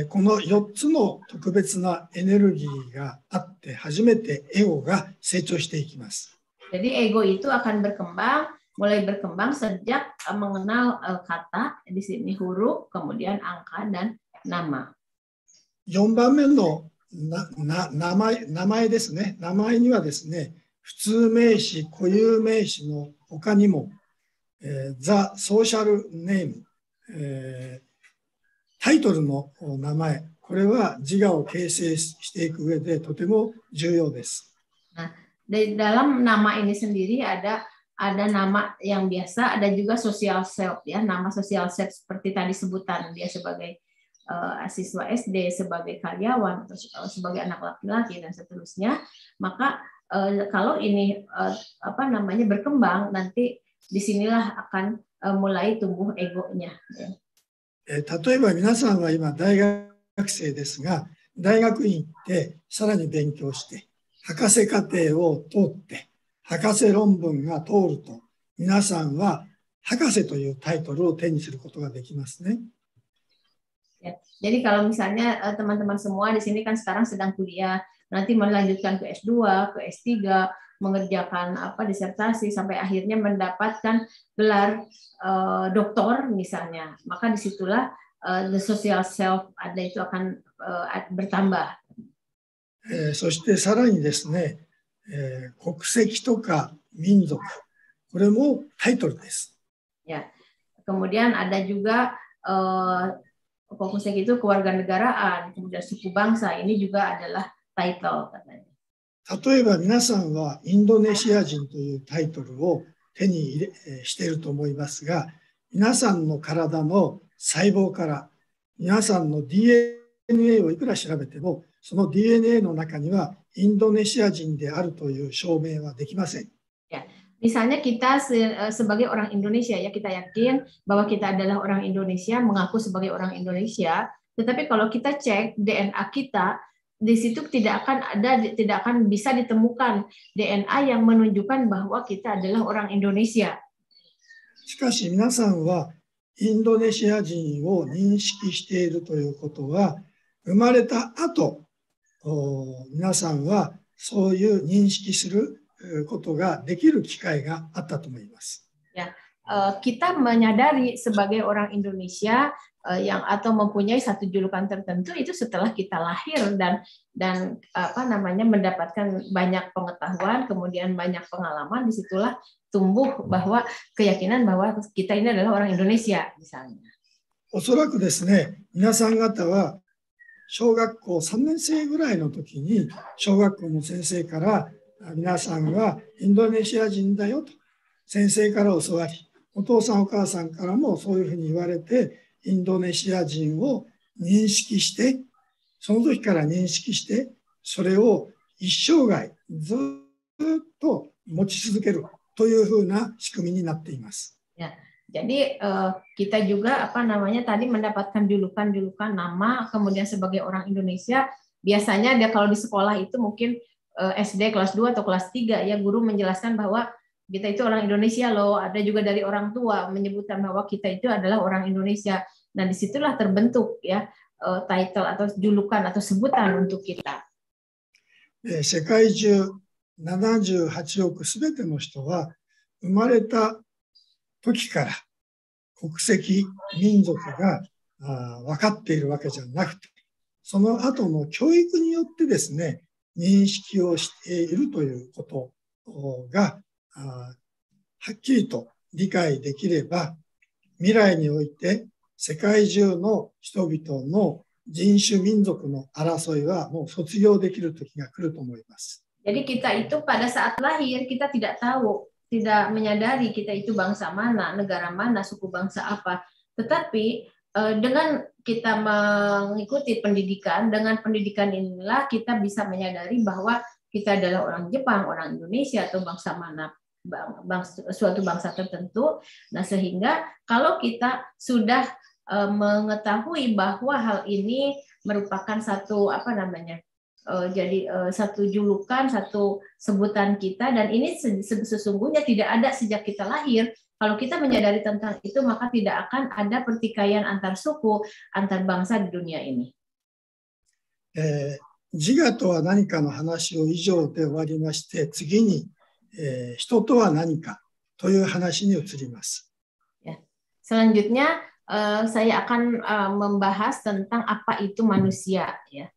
この4つの特別なエネルギーがあって初めてエゴが成長していきます。Jadi ego itu akan mulai berkembang sejak mengenal kata, di sini huruf, kemudian angka dan nama. 4番目の名前ですね。名前にはですね、普通名詞、固有名詞の他にも、ザ・ソーシャルネーム、タイトルの名前、これは自我を形成していく上でとても重要です。Nah, di dalam nama ini sendiri ada nama yang biasa, ada juga social self, ya, nama social self seperti tadi sebutan dia sebagai siswa SD, sebagai karyawan, atau sebagai anak laki-laki dan seterusnya. Maka kalau ini berkembang, nanti disinilah akan mulai tumbuh egonya. Ya. 例えば皆さんは今大学生ですが、大学院行ってさらに勉強して、博士課程を通って、博士論文が通ると、皆さんは博士というタイトルを手にすることができますね。Ya. Jadi kalau misalnya teman-teman semua di sini kan sekarang sedang kuliah, nanti melanjutkan ke S2, ke S3, mengerjakan disertasi sampai akhirnya mendapatkan gelar doktor misalnya, maka disitulah the social self itu akan bertambah. そしてさらにですね、国籍とか民族、これもタイトルです。Ya. Kemudian ada juga fokusnya itu kewarganegaraan, kemudian suku bangsa, ini juga adalah title katanya. 例えば皆さんはインドネシア人というタイトルを手にしていると思いますが、皆さんの体の細胞から皆さんの DNA をいくら調べても、その DNA の中にはインドネシア人であるという証明はできません。Ya. Misalnya kita sebagai orang Indonesia, ya kita yakin bahwa kita adalah orang Indonesia, mengaku sebagai orang Indonesia, tetapi kalau kita cek DNA kita, di situ tidak akan bisa ditemukan DNA yang menunjukkan bahwa kita adalah orang Indonesia. しかし皆さんはインドネシア人を認識しているということは、生まれた後、皆さんはそういう認識することができる機会があったと思います。Ya, kita menyadari sebagai orang Indonesia yang atau mempunyai satu julukan tertentu itu setelah kita lahir dan mendapatkan banyak pengetahuan, kemudian banyak pengalaman, disitulah tumbuh bahwa keyakinan bahwa kita ini adalah orang Indonesia misalnya. おそらくですね、皆さん方は小学校3年生ぐらいの時に小学校の先生から皆さんはインドネシア人だよと先生から教わり、お父さんお母さんからもそういうふうに言われて、インドネシア人を認識して、その時から認識して、それを一生涯ずっと持ち続けるというふうな仕組みになっています。Ya, jadi kita juga tadi mendapatkan julukan nama, kemudian sebagai orang Indonesia, biasanya dia kalau di sekolah itu mungkin SD kelas 2 atau kelas 3 ya guru menjelaskan bahwa kita itu orang Indonesia loh, ada juga dari orang tua menyebutkan bahwa kita itu adalah orang Indonesia. Nah, disitulah terbentuk ya title atau julukan atau sebutan untuk kita. 世界中78億すべての人は生まれた時から国籍、民族が分かっているわけじゃなくて、その後の教育によってですね、認識をしているということがはっきりと理解できれば、未来において世界中の人々の人種民族の争いはもう卒業できる時が来ると思います。Jadi kita itu pada saat lahir kita tidak tahu, tidak menyadari kita itu bangsa mana, negara mana, suku bangsa apa. Tetapi dengan kita mengikuti pendidikan, dengan pendidikan inilah kita bisa menyadari bahwa kita adalah orang Jepang, orang Indonesia, atau bangsa mana, suatu bangsa tertentu. Nah, sehingga kalau kita sudah mengetahui bahwa hal ini merupakan satu satu julukan, satu sebutan kita, dan ini sesungguhnya tidak ada sejak kita lahir. Kalau kita menyadari tentang itu, maka tidak akan ada pertikaian antar suku, antar bangsa di dunia ini. 自我とは何かの話を以上で終わりまして、次に、人とは何かという話に移ります。Ya. Selanjutnya, saya akan membahas tentang apa itu manusia. Ya.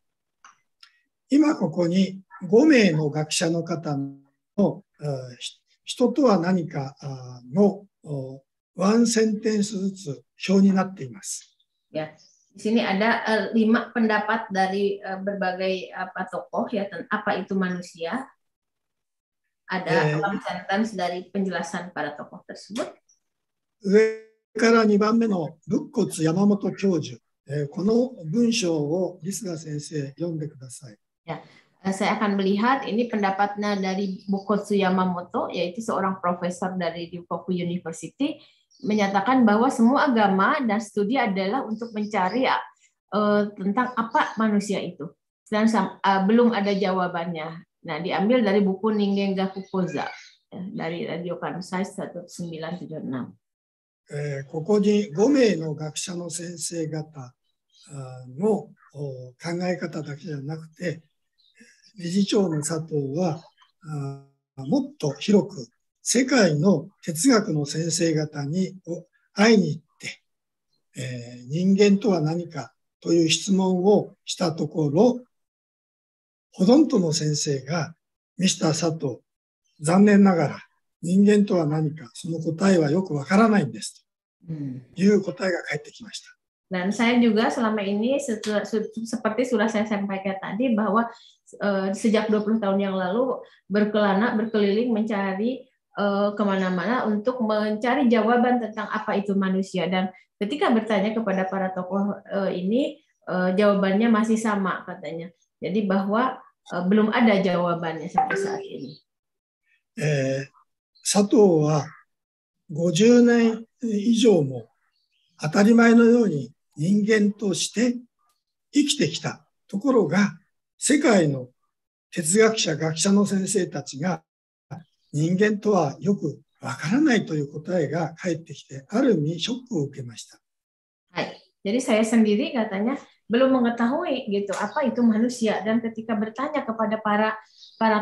今ここに5名の学者の方の人とは何かのワンセンテンスずつ表になっています。Ya, di sini ada 5 pendapat dari berbagai tokoh ya tentang apa itu manusia. Ada one sentence dari penjelasan para tokoh tersebut. 上から2番目の仏骨山本教授、この文章をリスガ先生読んでください。Ya, Saya akan melihat ini pendapatnya dari Bukotsu Yamamoto, yaitu seorang profesor dari Ryukoku University, menyatakan bahwa semua agama dan studi adalah untuk mencari tentang apa manusia itu. Dan belum ada jawabannya. Nah, diambil dari buku Ningen Gaku Koza dari Radio Kansai 1976. ここに5名の学者の先生方の考え方だけじゃなくて、理事長の佐藤はもっと広く世界の哲学の先生方に会いに行って、人間とは何かという質問をしたところ、ほとんどの先生がミスター佐藤、残念ながら人間とは何か、その答えはよくわからないんですという答えが返ってきました。Dan saya juga selama ini seperti sudah saya sampaikan tadi bahwa sejak 20 tahun yang lalu berkelana berkeliling mencari kemana-mana untuk mencari jawaban tentang apa itu manusia, dan ketika bertanya kepada para tokoh ini jawabannya masih sama katanya. Jadi bahwa belum ada jawabannya sampai saat ini. 佐藤は50年以上も当たり前のように人間として生きてきたところが、世界の哲学者、学者の先生たちが人間とはよくわからないという答えが返ってきて、ある意味ショックを受けました。はい。Jadi saya sendiri katanya belum mengetahui gitu apa itu manusia, dan ketika bertanya kepada para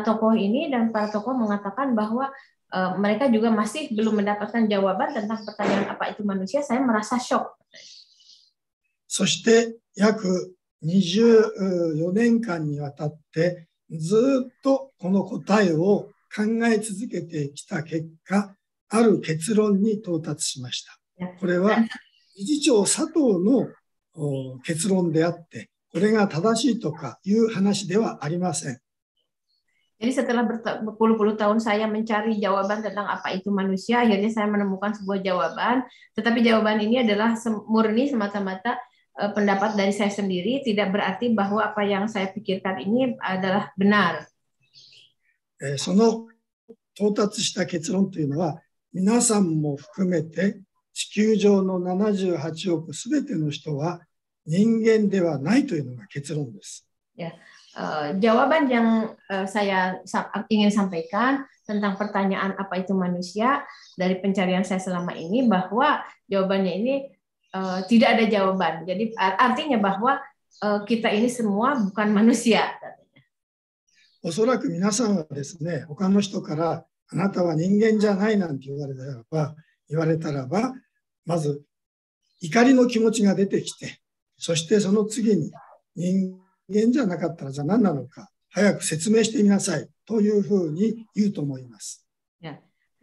tokoh ini, dan para tokoh mengatakan bahwa mereka juga masih belum mendapatkan jawaban tentang pertanyaan apa itu manusia, saya merasa shock. そして約24年間にわたってずっとこの答えを考え続けてきた結果、ある結論に到達しました。これは理事長佐藤の結論であって、これが正しいとかいう話ではありません。Jadi setelah berpuluh-puluh tahun saya mencari jawaban tentang apa itu manusia, akhirnya saya menemukan sebuah jawaban, tetapi jawaban ini adalah murni semata-mata pendapat dari saya sendiri, tidak berarti bahwa apa yang saya pikirkan ini adalah benar. その到達した結論というのは、皆さんも含めて地球上の78億すべての人は人間ではないというのが結論です。Jawaban yang saya ingin sampaikan tentang pertanyaan apa itu manusia dari pencarian saya selama ini, bahwa jawabannya ini tidak ada jawaban. Jadi artinya bahwa kita ini semua bukan manusia. おそらく皆さんはですね、他の人からあなたは人間じゃないなんて言われたらば、まず怒りの気持ちが出てきて、そしてその次に人間じゃなかったらじゃあ何なのか早く説明してみなさいというふうに言うと思います。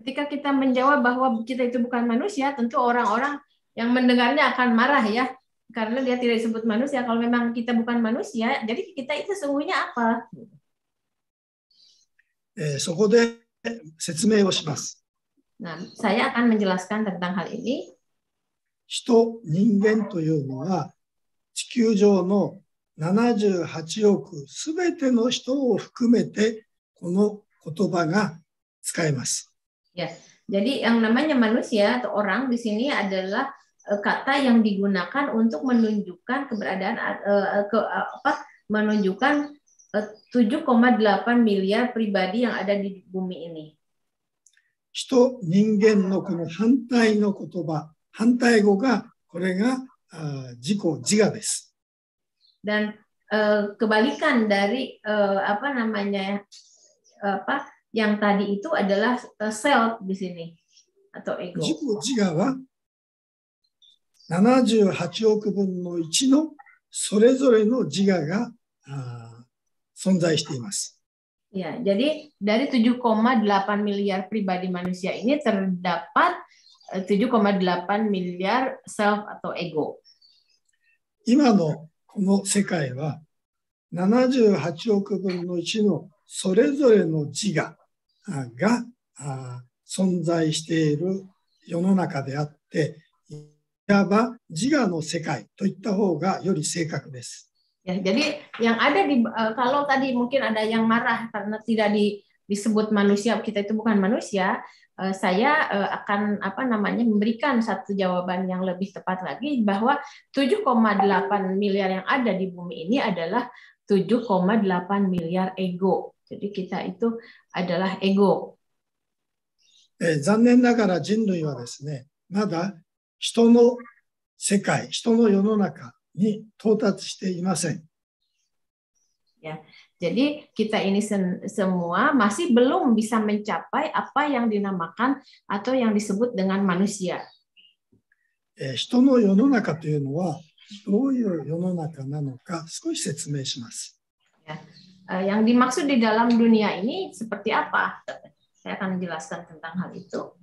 Ketika kita menjawab bahwa kita itu bukan manusia, tentu orang-orang yang mendengarnya akan marah ya, karena dia tidak disebut manusia. Kalau memang kita bukan manusia, jadi kita itu sesungguhnya apa? そこで説明をします。Nah, saya akan menjelaskan tentang hal ini. 人間というのは地球上の78億すべての人を含めてこの言葉が使えます。Ya, jadi yang namanya manusia atau orang di sini adalah kata yang digunakan untuk menunjukkan keberadaan menunjukkan 7,8 miliar pribadi yang ada di bumi ini. 人間のこの反対の言葉、反対語がこれが自己自我です。Dan kebalikan dari yang tadi itu adalah self di sini atau ego. 自己自我は78億分の1のそれぞれの自我が存在しています。Ya, jadi dari 7,8 miliar pribadi manusia ini terdapat 7,8 miliar self atau ego. 今のこの世界は78億分の1のそれぞれの自我が存在している世の中であって、いわば自我の世界といった方がより正確です。Ya, jadi yang ada di kalau tadi mungkin ada yang marah karena tidak disebut manusia, kita itu bukan manusia, saya akan memberikan satu jawaban yang lebih tepat lagi bahwa 7,8 miliar yang ada di bumi ini adalah 7,8 miliar ego. Jadi kita itu adalah ego. 残念ながら人類はですね、まだ人の世界、人の世の中に到達していません。Ya, jadi kita ini semua masih belum bisa mencapai apa yang dinamakan atau yang disebut dengan manusia. 人の世の中というのはどういう世の中なのか少し説明します。Ya, yang dimaksud di dalam dunia ini seperti apa? Saya akan menjelaskan tentang hal itu.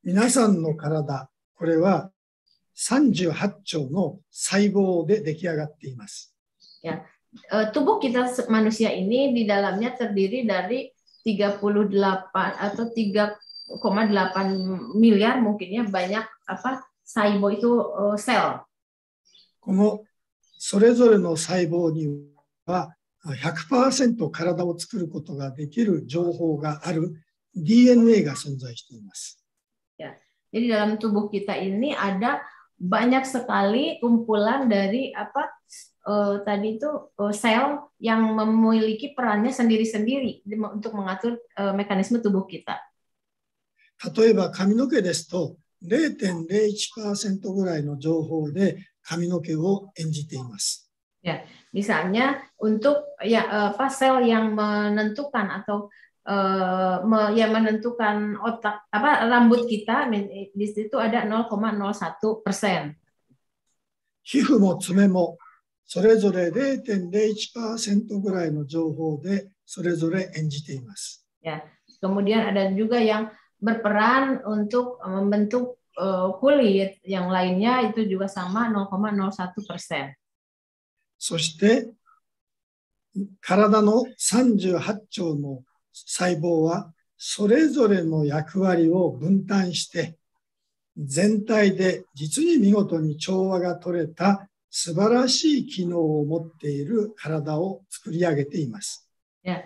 皆さんの体、これは38兆の細胞で出来上がっています。Ya, tubuh kita manusia ini di dalamnya terdiri dari 38 atau 3,8 miliar mungkin ya banyak saibo itu sel. このそれぞれの細胞には 100% 体を作ることができる情報がある DNA が存在しています。Ya, jadi dalam tubuh kita ini ada banyak sekali kumpulan dari tadi itu sel yang memiliki perannya sendiri-sendiri untuk mengatur mekanisme tubuh kita. 例えば髪の毛ですと 0.01% ぐらいの情報で髪の毛を演じています。Ya, misalnya untuk sel yang menentukan atau yang menentukan otak rambut kita di situ ada 0,01%. 皮膚も爪もそれぞれ 0.01% ぐらいの情報でそれぞれ演じています。Ya, kemudian ada juga yang berperan untuk membentuk kulit, yang lainnya itu juga sama 0,01%. そして体の38兆の細胞はそれぞれの役割を分担して全体で実に見事に調和が取れた素晴らしい機能を持っている体を作り上げています。Ya,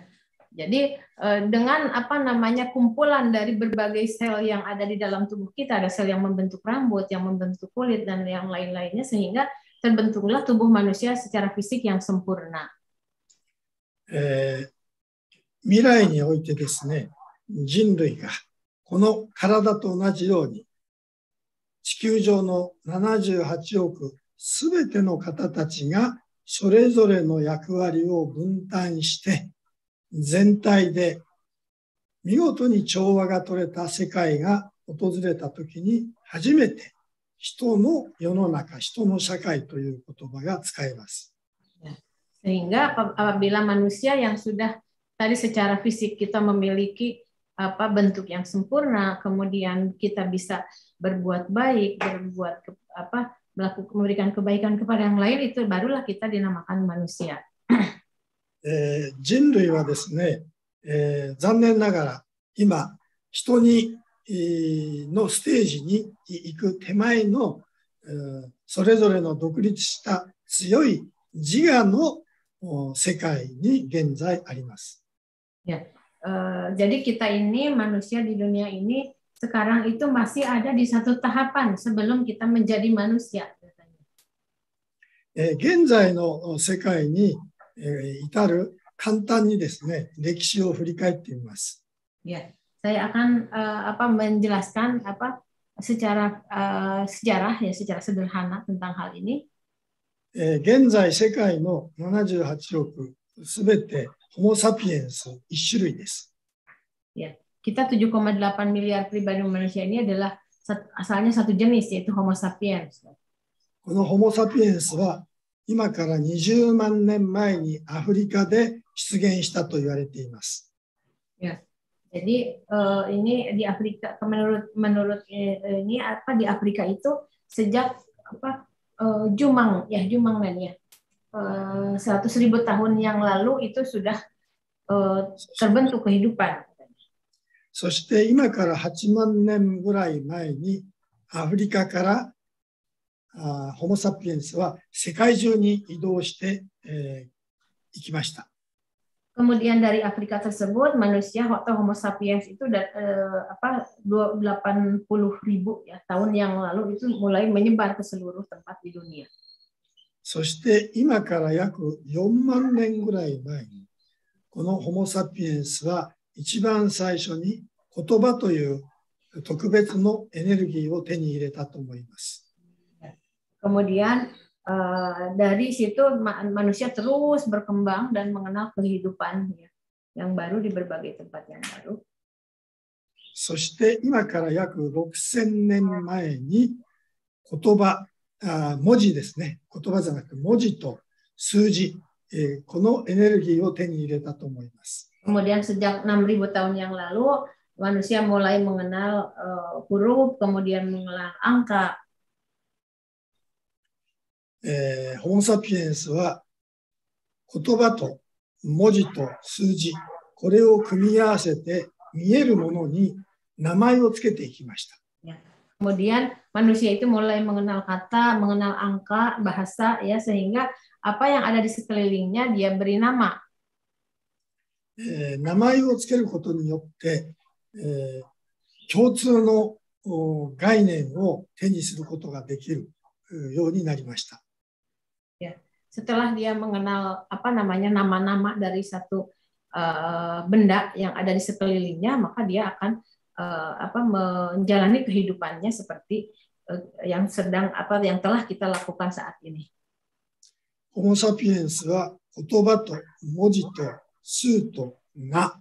jadi dengan kumpulan dari berbagai sel yang ada di dalam tubuh kita, ada sel yang membentuk rambut, yang membentuk kulit dan yang lain-lainnya sehingga terbentuklah tubuh manusia secara fisik yang sempurna. 未来においてですね、人類がこの体と同じように地球上の78億すべての方たちがそれぞれの役割を分担して全体で見事に調和が取れた世界が訪れたときに初めて人の世の中、人の社会という言葉が使えます。Sehingga apabila manusia yang sudah tadi secara fisik kita memiliki bentuk yang sempurna, kemudian kita bisa berbuat baik, memberikan kebaikan kepada yang lain, itu barulah kita dinamakan manusia. 人類はですね、残念ながら今人にのステージに行く手前のそれぞれの独立した強い自我の世界に現在あります。Ya, jadi kita ini manusia di dunia ini sekarang itu masih ada di satu tahapan sebelum kita menjadi manusia. 現在の世界に至る簡単にですね、歴史を振り返ってみます。Ya, saya akan menjelaskan secara sejarah ya, secara sederhana tentang hal ini. 現在世界の78億すべてホモサピエンス一種類です。Ya, kita 7,8 miliar pribadi manusia ini adalah asalnya satu jenis yaitu Homo sapiens. このホモサピエンスは今から20万年前にアフリカで出現したと言われています。Ya, jadi ini di Afrika menurut ini di Afrika itu sejak Jumang ya 100.000 tahun yang lalu itu sudah terbentuk kehidupan. そして今から8万年ぐらい前にアフリカからホモ・サピエンスは世界中に移動して、行きました。Kemudian dari Afrika tersebut manusia atau Homo sapiens itu 80.000 ya tahun yang lalu itu mulai menyebar ke seluruh tempat di dunia. そして今から約4万年ぐらい前にこのホモ・サピエンスは一番最初に言葉という特別のエネルギーを手に入れたと思います。Kemudian dari situ manusia terus berkembang dan mengenal kehidupan yang baru di berbagai tempat yang baru. そして今から約6000年前に言葉、文字ですね。言葉じゃなくて文字と数字、このエネルギーを手に入れたと思います。Kemudian sejak 6.000 tahun yang lalu manusia mulai mengenal huruf, kemudian mengenal angka. ホモ・サピエンスは言葉と文字と数字、これを組み合わせて見えるものに名前をつけていきました。Kemudian manusia itu mulai mengenal kata, mengenal angka, bahasa, ya sehingga apa yang ada di sekelilingnya dia beri nama. 名前をつけることによって、共通の概念を手にすることができるようになりました。Ya, setelah dia mengenal nama-nama dari satu benda yang ada di sekelilingnya, maka dia akan menjalani kehidupannya seperti yang telah kita lakukan saat ini. Homo sapiens は言葉と文字と数と名、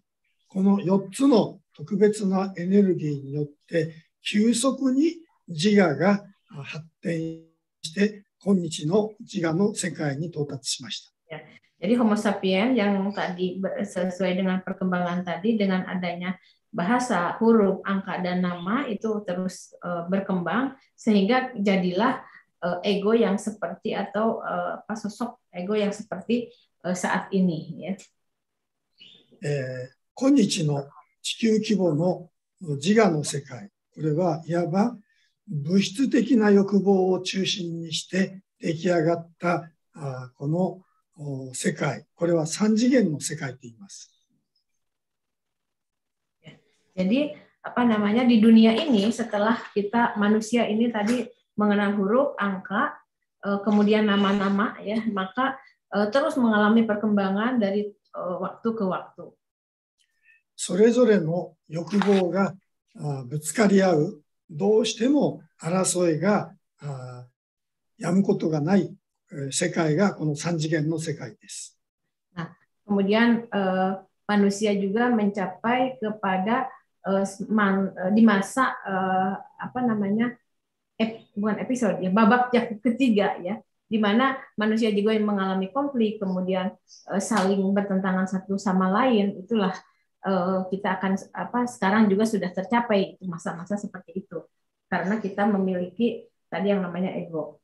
この4つの特別なエネルギーによって急速に自我が発展して今日の自我の世界に到達しました。Jadi Homo sapiens yang tadi sesuai dengan perkembangan tadi dengan adanya bahasa, huruf, angka dan nama itu terus berkembang sehingga jadilah ego yang seperti atau sosok ego yang seperti saat ini ya. 今日の地球規模の自我の世界、これはいわば物質的な欲望を中心にして出来上がったこの世界、これは三次元の世界と言います。Jadi di dunia ini setelah kita manusia ini tadi mengenal huruf, angka, kemudian nama-nama ya, maka terus mengalami perkembangan dari waktu ke waktu. それぞれの欲望がぶつかり合う、どうしても争いがやむことがない世界がこの三次元の世界です。Nah, kemudian manusia juga mencapai kepada di masa bukan episode ya, babak yang ketiga ya, di mana manusia juga yang mengalami konflik, kemudian saling bertentangan satu sama lain. Itulah kita akan sekarang juga sudah tercapai masa-masa seperti itu karena kita memiliki tadi yang namanya ego.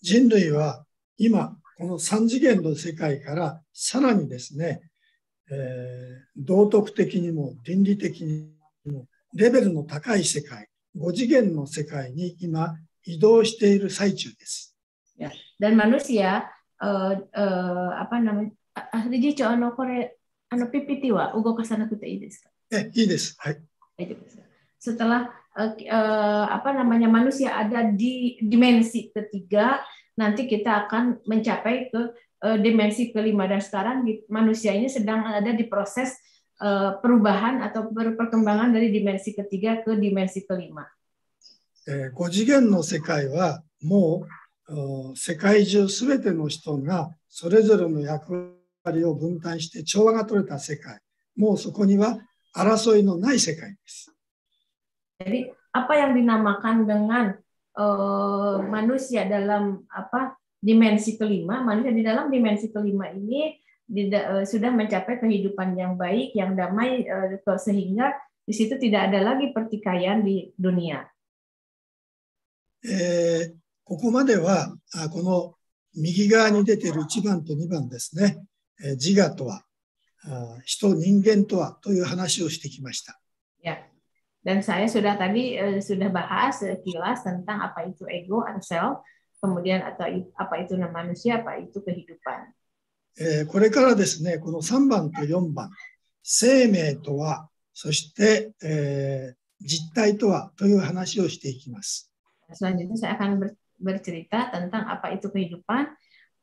人類は今この三次元の世界からさらにですね、道徳的にも倫理的にもレベルの高い世界、5次元の世界に今移動している最中です。Dan manusia PPT は動かさなくていいですか？いいです。はい。Setelah manusia ada di dimensi ketiga, nanti kita akan mencapai ke dimensi kelima dan sekarang manusia ini sedang ada di proses perubahan atau perkembangan dari dimensi ketiga ke dimensi kelima. 5次元の世界はもう世界中すべての人がそれぞれの役割を分担して調和が取れた世界、もうそこには争いのない世界です。Jadi apa yang dinamakan dengan manusia dalam dimensi kelima, manusia di dalam dimensi kelima ini sudah mencapai kehidupan yang baik, yang damai, sehingga di situ tidak ada lagi pertikaian di dunia. ここまではこの右側に出ている1番と2番ですね、自我とは人間とはという話をしてきました。Dan saya sudah tadi sudah bahas sekilas tentang apa itu ego atau self, kemudian atau apa itu nama manusia, apa itu kehidupan. これからですね、この3番と4番、生命とは、そして、実体とはという話をしていきます。 Selanjutnya saya akan bercerita tentang apa itu kehidupan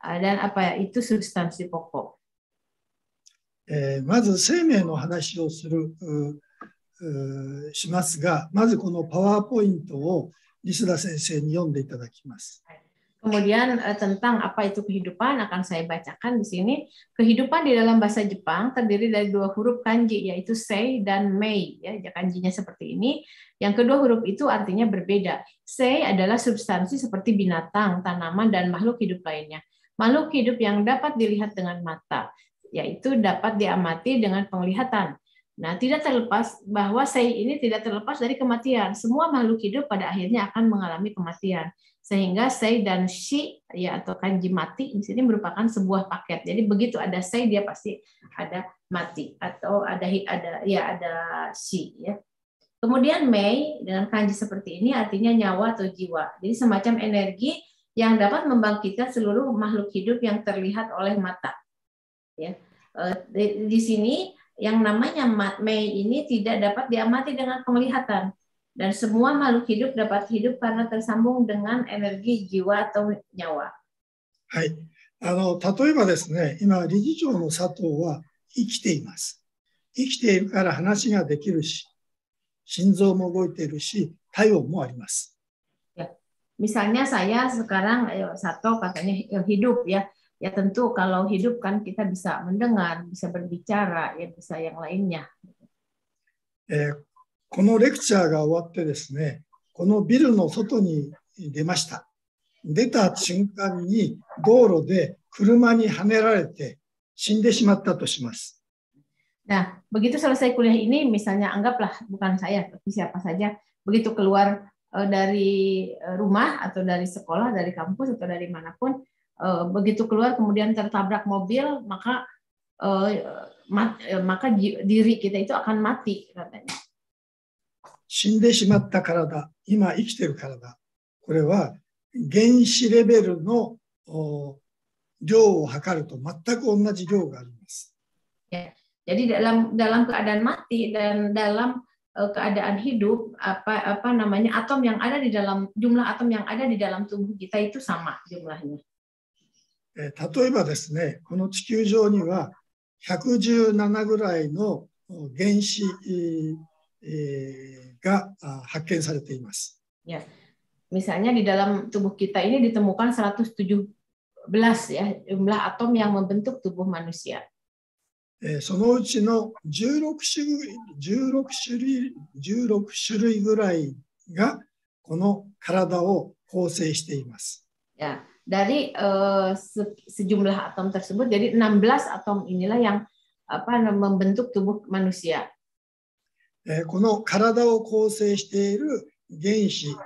dan apa itu substansi pokok. まず生命の話をしますが、まずこのパワーポイントをリスダ先生に読んでいただきます。 Kemudian tentang apa itu kehidupan akan saya bacakan di sini. Kehidupan di dalam bahasa Jepang terdiri dari 2 huruf kanji, yaitu sei dan mei. Ya, kanjinya seperti ini. Yang kedua huruf itu artinya berbeda. Sei adalah substansi seperti binatang, tanaman, dan makhluk hidup lainnya. Makhluk hidup yang dapat dilihat dengan mata, yaitu dapat diamati dengan penglihatan. Nah, tidak terlepas bahwa sei ini tidak terlepas dari kematian. Semua makhluk hidup pada akhirnya akan mengalami kematian. Sehingga sei dan shi ya atau kanji mati di sini merupakan sebuah paket. Jadi begitu ada sei dia pasti ada mati atau ada shi ya. Kemudian mei dengan kanji seperti ini artinya nyawa atau jiwa. Jadi semacam energi yang dapat membangkitkan seluruh makhluk hidup yang terlihat oleh mata. Ya. Di sini yang namanya mei ini tidak dapat diamati dengan penglihatan. Dan semua makhluk hidup dapat hidup karena tersambung dengan energi jiwa atau nyawa. はい。例えばですね、今、理事長の佐藤は生きています。生きているから話ができるし、心臓も動いているし、体温もあります。Ya. Misalnya saya sekarang, Sato katanya hidup ya. Ya tentu kalau hidup kan kita bisa mendengar, bisa berbicara, ya bisa yang lainnya. このレクチャーが終わってですね、このビルの外に出ました。出た瞬間に道路で車にはねられて死んでしまったとします。Nah, begitu selesai kuliah ini, misalnya anggaplah bukan saya, tapi siapa saja, begitu keluar dari rumah atau dari sekolah, dari kampus atau dari manapun, begitu keluar kemudian tertabrak mobil, maka diri kita itu akan mati katanya. 死んでしまった体、今生きている体、これは原子レベルの量を測ると全く同じ量があります。Ya, jadi dalam keadaan mati dan dalam keadaan hidup apa namanya atom yang ada di dalam jumlah atom yang ada di dalam tubuh kita itu sama jumlahnya. 例えばですね、この地球上には117ぐらいの原子が発見されています。Ya, misalnya di dalam tubuh kita ini ditemukan 117 ya jumlah atom yang membentuk tubuh manusia. そのうちの16種類ぐらいがこの体を構成しています。Ya, dari sejumlah atom tersebut, jadi 16 atom inilah yang membentuk tubuh manusia. この体を構成している原子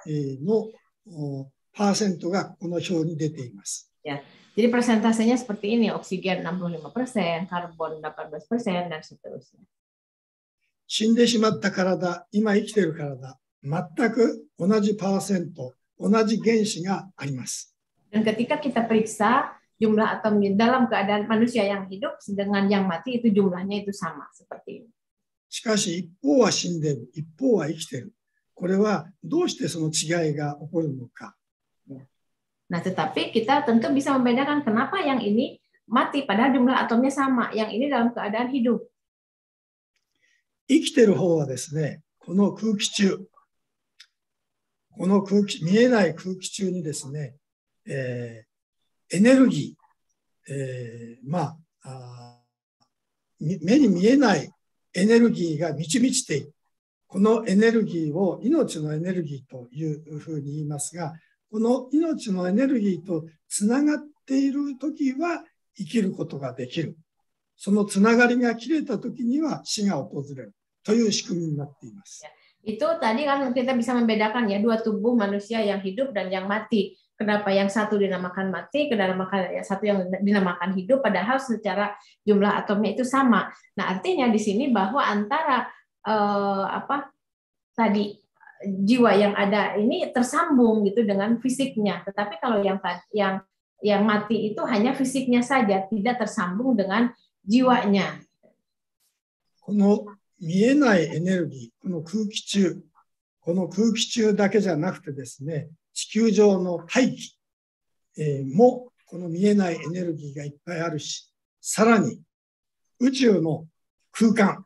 のパーセントがこの表に出ています。Ya, jadi persentasenya seperti ini, oksigen 65%, karbon 18%, dan seterusnya. 死んでしまった体、今生きている体、全く同じパーセント、同じ原子があります。Dan ketika kita periksa jumlah atom dalam keadaan manusia yang hidup dengan yang mati itu jumlahnya itu sama seperti ini. しかし一方は死んでいる、一方は生きている。これはどうしてその違いが起こるのか。Nah, tetapi kita tentu bisa membedakan kenapa yang ini mati padahal jumlah atomnya sama, yang ini dalam keadaan hidup. 生きている方はですね、この空気中、見えない空気中にですね、エネルギー、目に見えないエネルギーが満ち満ちている。このエネルギーを命のエネルギーというふうに言いますが、この命のエネルギーとつながっているときは生きることができる。そのつながりが切れたときには死が訪れるという仕組みになっています。Itu tadi kan kita bisa membedakan ya dua tubuh manusia yang hidup dan yang mati. Kenapa yang satu dinamakan mati, yang satu yang dinamakan hidup, padahal secara jumlah atomnya itu sama. Nah, artinya di sini bahwa antara tadi jiwa yang ada ini tersambung gitu dengan fisiknya. Tetapi kalau yang mati itu hanya fisiknya saja, tidak tersambung dengan jiwanya. この見えないエネルギー、この空気中だけじゃなくてですね、地球上の大気もこの見えないエネルギーがいっぱいあるし、さらに宇宙の空間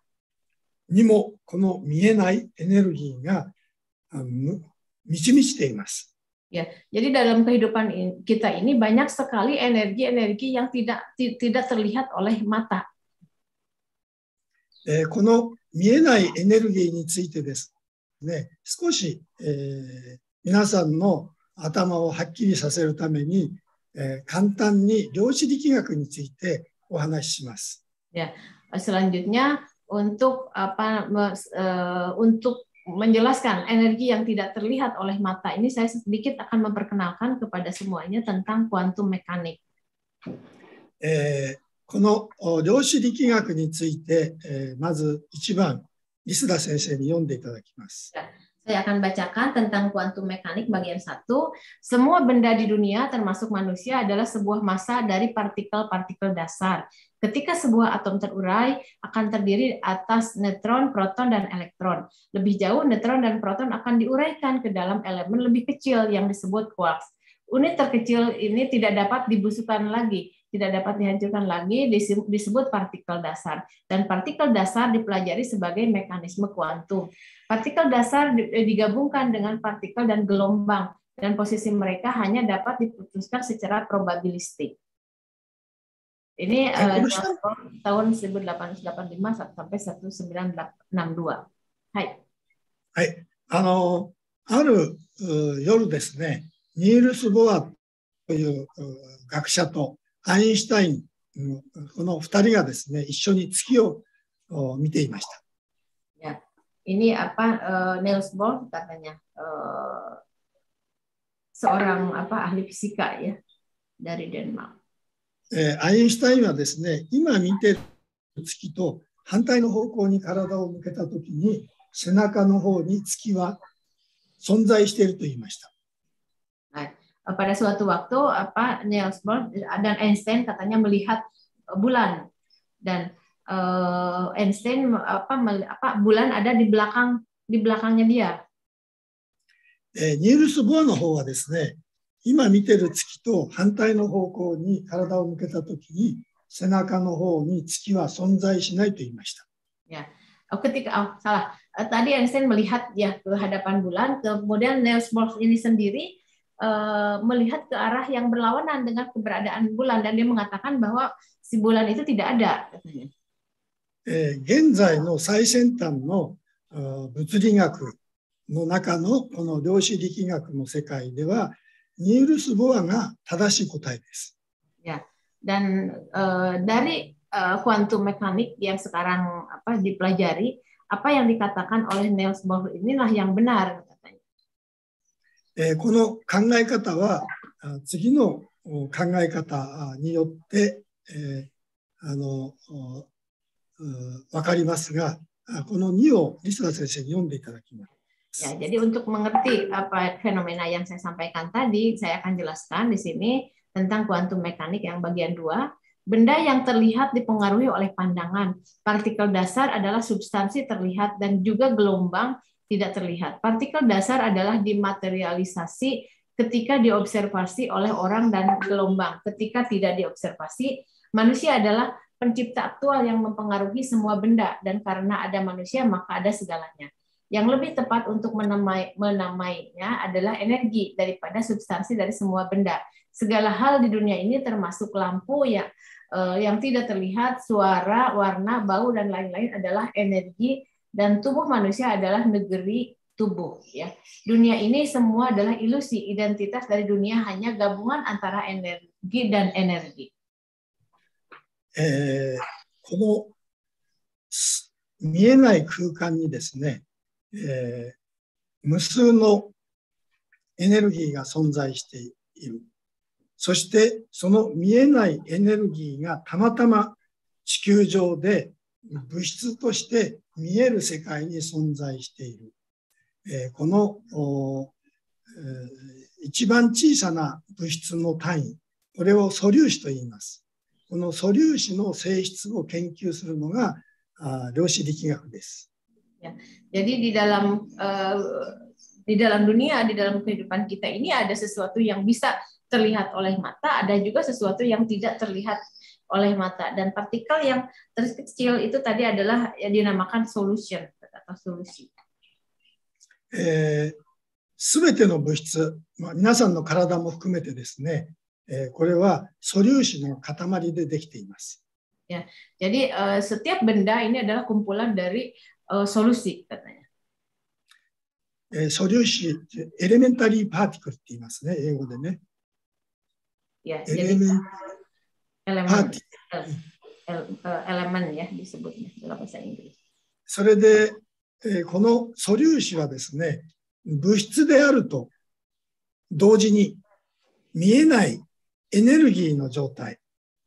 にもこの見えないエネルギーが満ち満ちています。Ya, jadi dalam kehidupan kita ini banyak sekali energi-energi yang tidak terlihat oleh mata. この見えないエネルギーについてですね、少し、皆さんの頭をはっきりさせるために、簡単に量子力学についてお話しします。Ya, selanjutnya untuk untuk menjelaskan energi yang tidak terlihat oleh mata ini, saya sedikit akan memperkenalkan kepada semuanya tentang kuantum mekanik. この量子力学について、まず1番、リスダ先生に読んでいただきます。Saya akan bacakan tentang kuantum mekanik bagian 1. Semua benda di dunia termasuk manusia adalah sebuah massa dari partikel-partikel dasar. Ketika sebuah atom terurai akan terdiri atas neutron, proton, dan elektron. Lebih jauh, neutron dan proton akan diuraikan ke dalam elemen lebih kecil yang disebut quarks. Unit terkecil ini tidak dapat dibusukkan lagi, tidak dapat dihancurkan lagi, disebut partikel dasar. Dan partikel dasar dipelajari sebagai mekanisme kuantum. Partikel dasar digabungkan dengan partikel dan gelombang, dan posisi mereka hanya dapat diputuskan secara probabilistik. Ini tahun 1885 sampai 1962. Hai. はい。ある夜ですね、ニールス・ボアという学者とアインシュタイン、この2人がですね、一緒に月を見ていました。Ya, ini Niels Bohr katanya seorang ahli fisika ya dari Denmark. アインシュタインはですね、今見ている月と反対の方向に体を向けたときに、背中の方に月は存在していると言いました。Pada suatu waktu Niels Bohr dan Einstein katanya melihat bulan, dan Einstein bulan ada di belakangnya dia. ニールス・ボアの方はですね、今見てる月と反対の方向に体を向けたときに、背中の方に月は存在しないと言いました。Ya, salah. Tadi Einstein melihat ya ke hadapan bulan, kemudian Niels Bohr ini sendiri melihat ke arah yang berlawanan dengan keberadaan bulan, dan dia mengatakan bahwa si bulan itu tidak ada. 現在の最先端の物理学の中のこの量子力学の世界では、ニールス・ボアが正しい答えです。Ya, dan dari kuantum mekanik yang sekarang dipelajari, apa yang dikatakan oleh Niels Bohr inilah yang benar katanya. この考え方は次の考え方によってわかりますが、この2をリスナー先生に読んでいただきます。Ya, jadi untuk mengerti fenomena yang saya sampaikan tadi, saya akan jelaskan di sini tentang kuantum mekanik yang bagian 2. Benda yang terlihat dipengaruhi oleh pandangan. Partikel dasar adalah substansi terlihat dan juga gelombang tidak terlihat. Partikel dasar adalah dimaterialisasi ketika diobservasi oleh orang dan gelombang. Ketika tidak diobservasi, manusia adalah pencipta aktual yang mempengaruhi semua benda, dan karena ada manusia maka ada segalanya. Yang lebih tepat untuk menamainya adalah energi daripada substansi dari semua benda. Segala hal di dunia ini termasuk lampu yang tidak terlihat, suara, warna, bau, dan lain-lain adalah energi, dan tubuh manusia adalah negeri tubuh. Ya. Dunia ini semua adalah ilusi. Identitas dari dunia hanya gabungan antara energi dan energi. この見えない空間にですね、無数のエネルギーが存在している。そしてその見えないエネルギーがたまたま地球上で物質として見える世界に存在している。この一番小さな物質の単位、これを素粒子と言います。この素粒子の性質を研究するのが量子力学です。Ya. Jadi di dalam dunia, di dalam kehidupan kita ini ada sesuatu yang bisa terlihat oleh mata, ada juga sesuatu yang tidak terlihat oleh mata. Dan partikel yang terkecil itu tadi adalah yang dinamakan solution atau solusi. すべての物質、皆さんの体も含めてですね、これは素粒子の塊でできています。Ya, jadi setiap benda ini adalah kumpulan dari solusi katanya. 素粒子、エレメンタリーパーティクルって言いますね、英語でね。Ya, エレメンパーティクル。elemen ya disebutnya dalam bahasa Inggris. それで、この素粒子はですね、物質であると同時に見えないエネルギーの状態、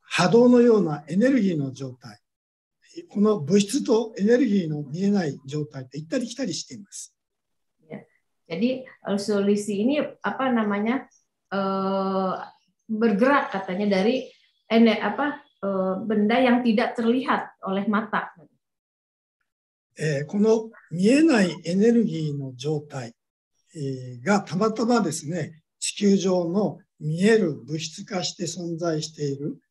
波動のようなエネルギーの状態、この物質とエネルギーの見えない状態って行ったり来たりしています。Jadi solusi ini apa namanya bergerak katanya dari benda yang tidak terlihat oleh mata. この見えないエネルギーの状態がたまたまですね、地球上の見える物質化して存在している、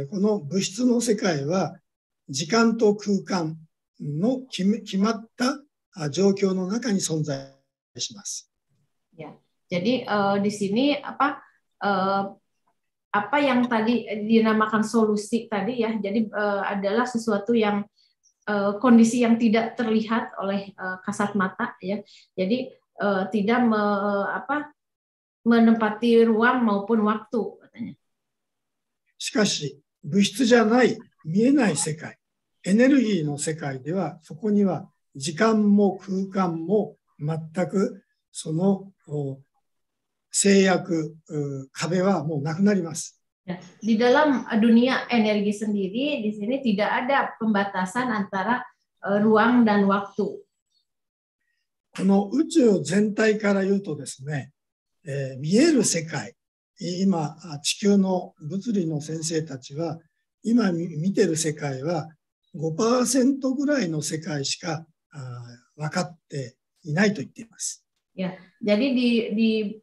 この物質の世界は時間と空間の決まった状況の中に存在します。Ya, jadi di sini apa yang tadi dinamakan solusi tadi ya, jadi adalah sesuatu yang kondisi yang tidak terlihat oleh kasat mata ya, jadi tidak menempati ruang maupun waktu katanya. しかし物質じゃない見えない世界、エネルギーの世界ではそこには時間も空間も全くその制約、壁はもうなくなります。Di dalam dunia energi sendiri, di sini tidak ada pembatasan antara ruang dan waktu. この宇宙全体から言うとですね、見える世界、今地球の物理の先生たちは今見てる世界は 5% ぐらいの世界しか分かっていないと言っています。Ya, jadi di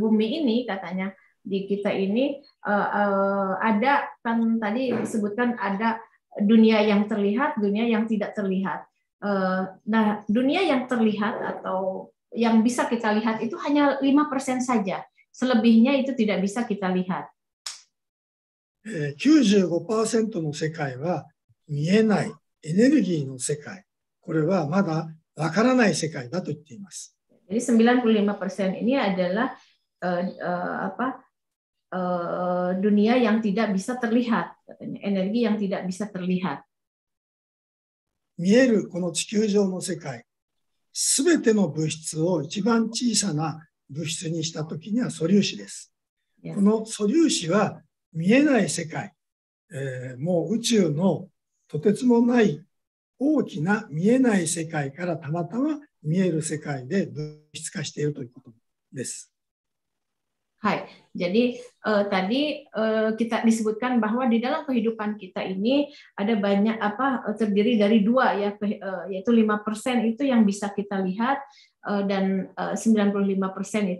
bumi ini katanya di kita ini ada kan tadi disebutkan ada dunia yang terlihat, dunia yang tidak terlihat. Nah, dunia yang terlihat atau yang bisa kita lihat itu hanya 5% saja. Selebihnya itu tidak bisa kita lihat. 95% の世界は見えないエネルギーの世界。これはまだわからない世界だと言っています。Jadi 95% ini adalah dunia yang tidak bisa terlihat, katanya, energi yang tidak bisa terlihat. 見えるこの地球上の世界、すべての物質を一番小さな物質にしたときには素粒子です。この素粒子は見えない世界、もう宇宙のとてつもない大きな見えない世界からたまたま見える世界で物質化しているということです。Hai, jadi tadi kita disebutkan bahwa di dalam kehidupan kita ini ada banyak terdiri dari dua ya, yaitu 5% itu yang bisa kita lihat dan 95%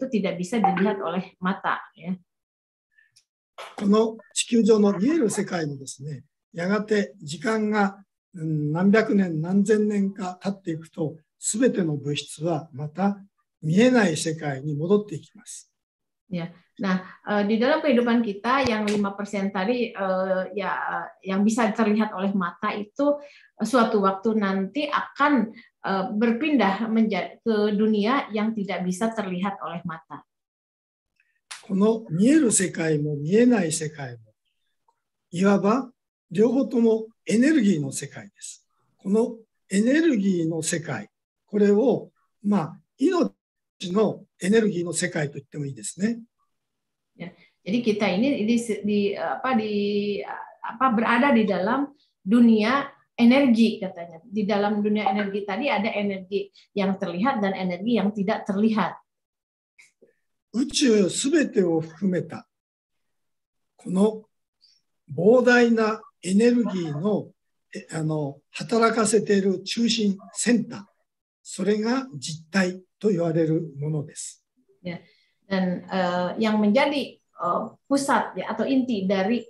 itu tidak bisa dilihat oleh mata ya. この地球上の見える世界もですね、やがて時間が何百年何千年か経っていくと、すべての物質はまた見えない世界に戻っていきます。Ya, nah di dalam kehidupan kita yang 5% tadi yang bisa terlihat oleh mata itu suatu waktu nanti akan berpindah ke dunia yang tidak bisa terlihat oleh mata. この見える世界も見えない世界もいわば両方ともエネルギーの世界です。このエネルギーの世界、これを命のエネルギーの世界と言ってもいいですね。Ya, jadi kita ini berada di dalam dunia energi katanya. Di dalam dunia energi tadi ada energi yang terlihat dan energi yang tidak terlihat. 宇宙すべてを含めたこの膨大なエネルギーの働かせている中心センター、それが実体と言われるものです。Ya. Dan yang menjadi pusat ya, atau inti dari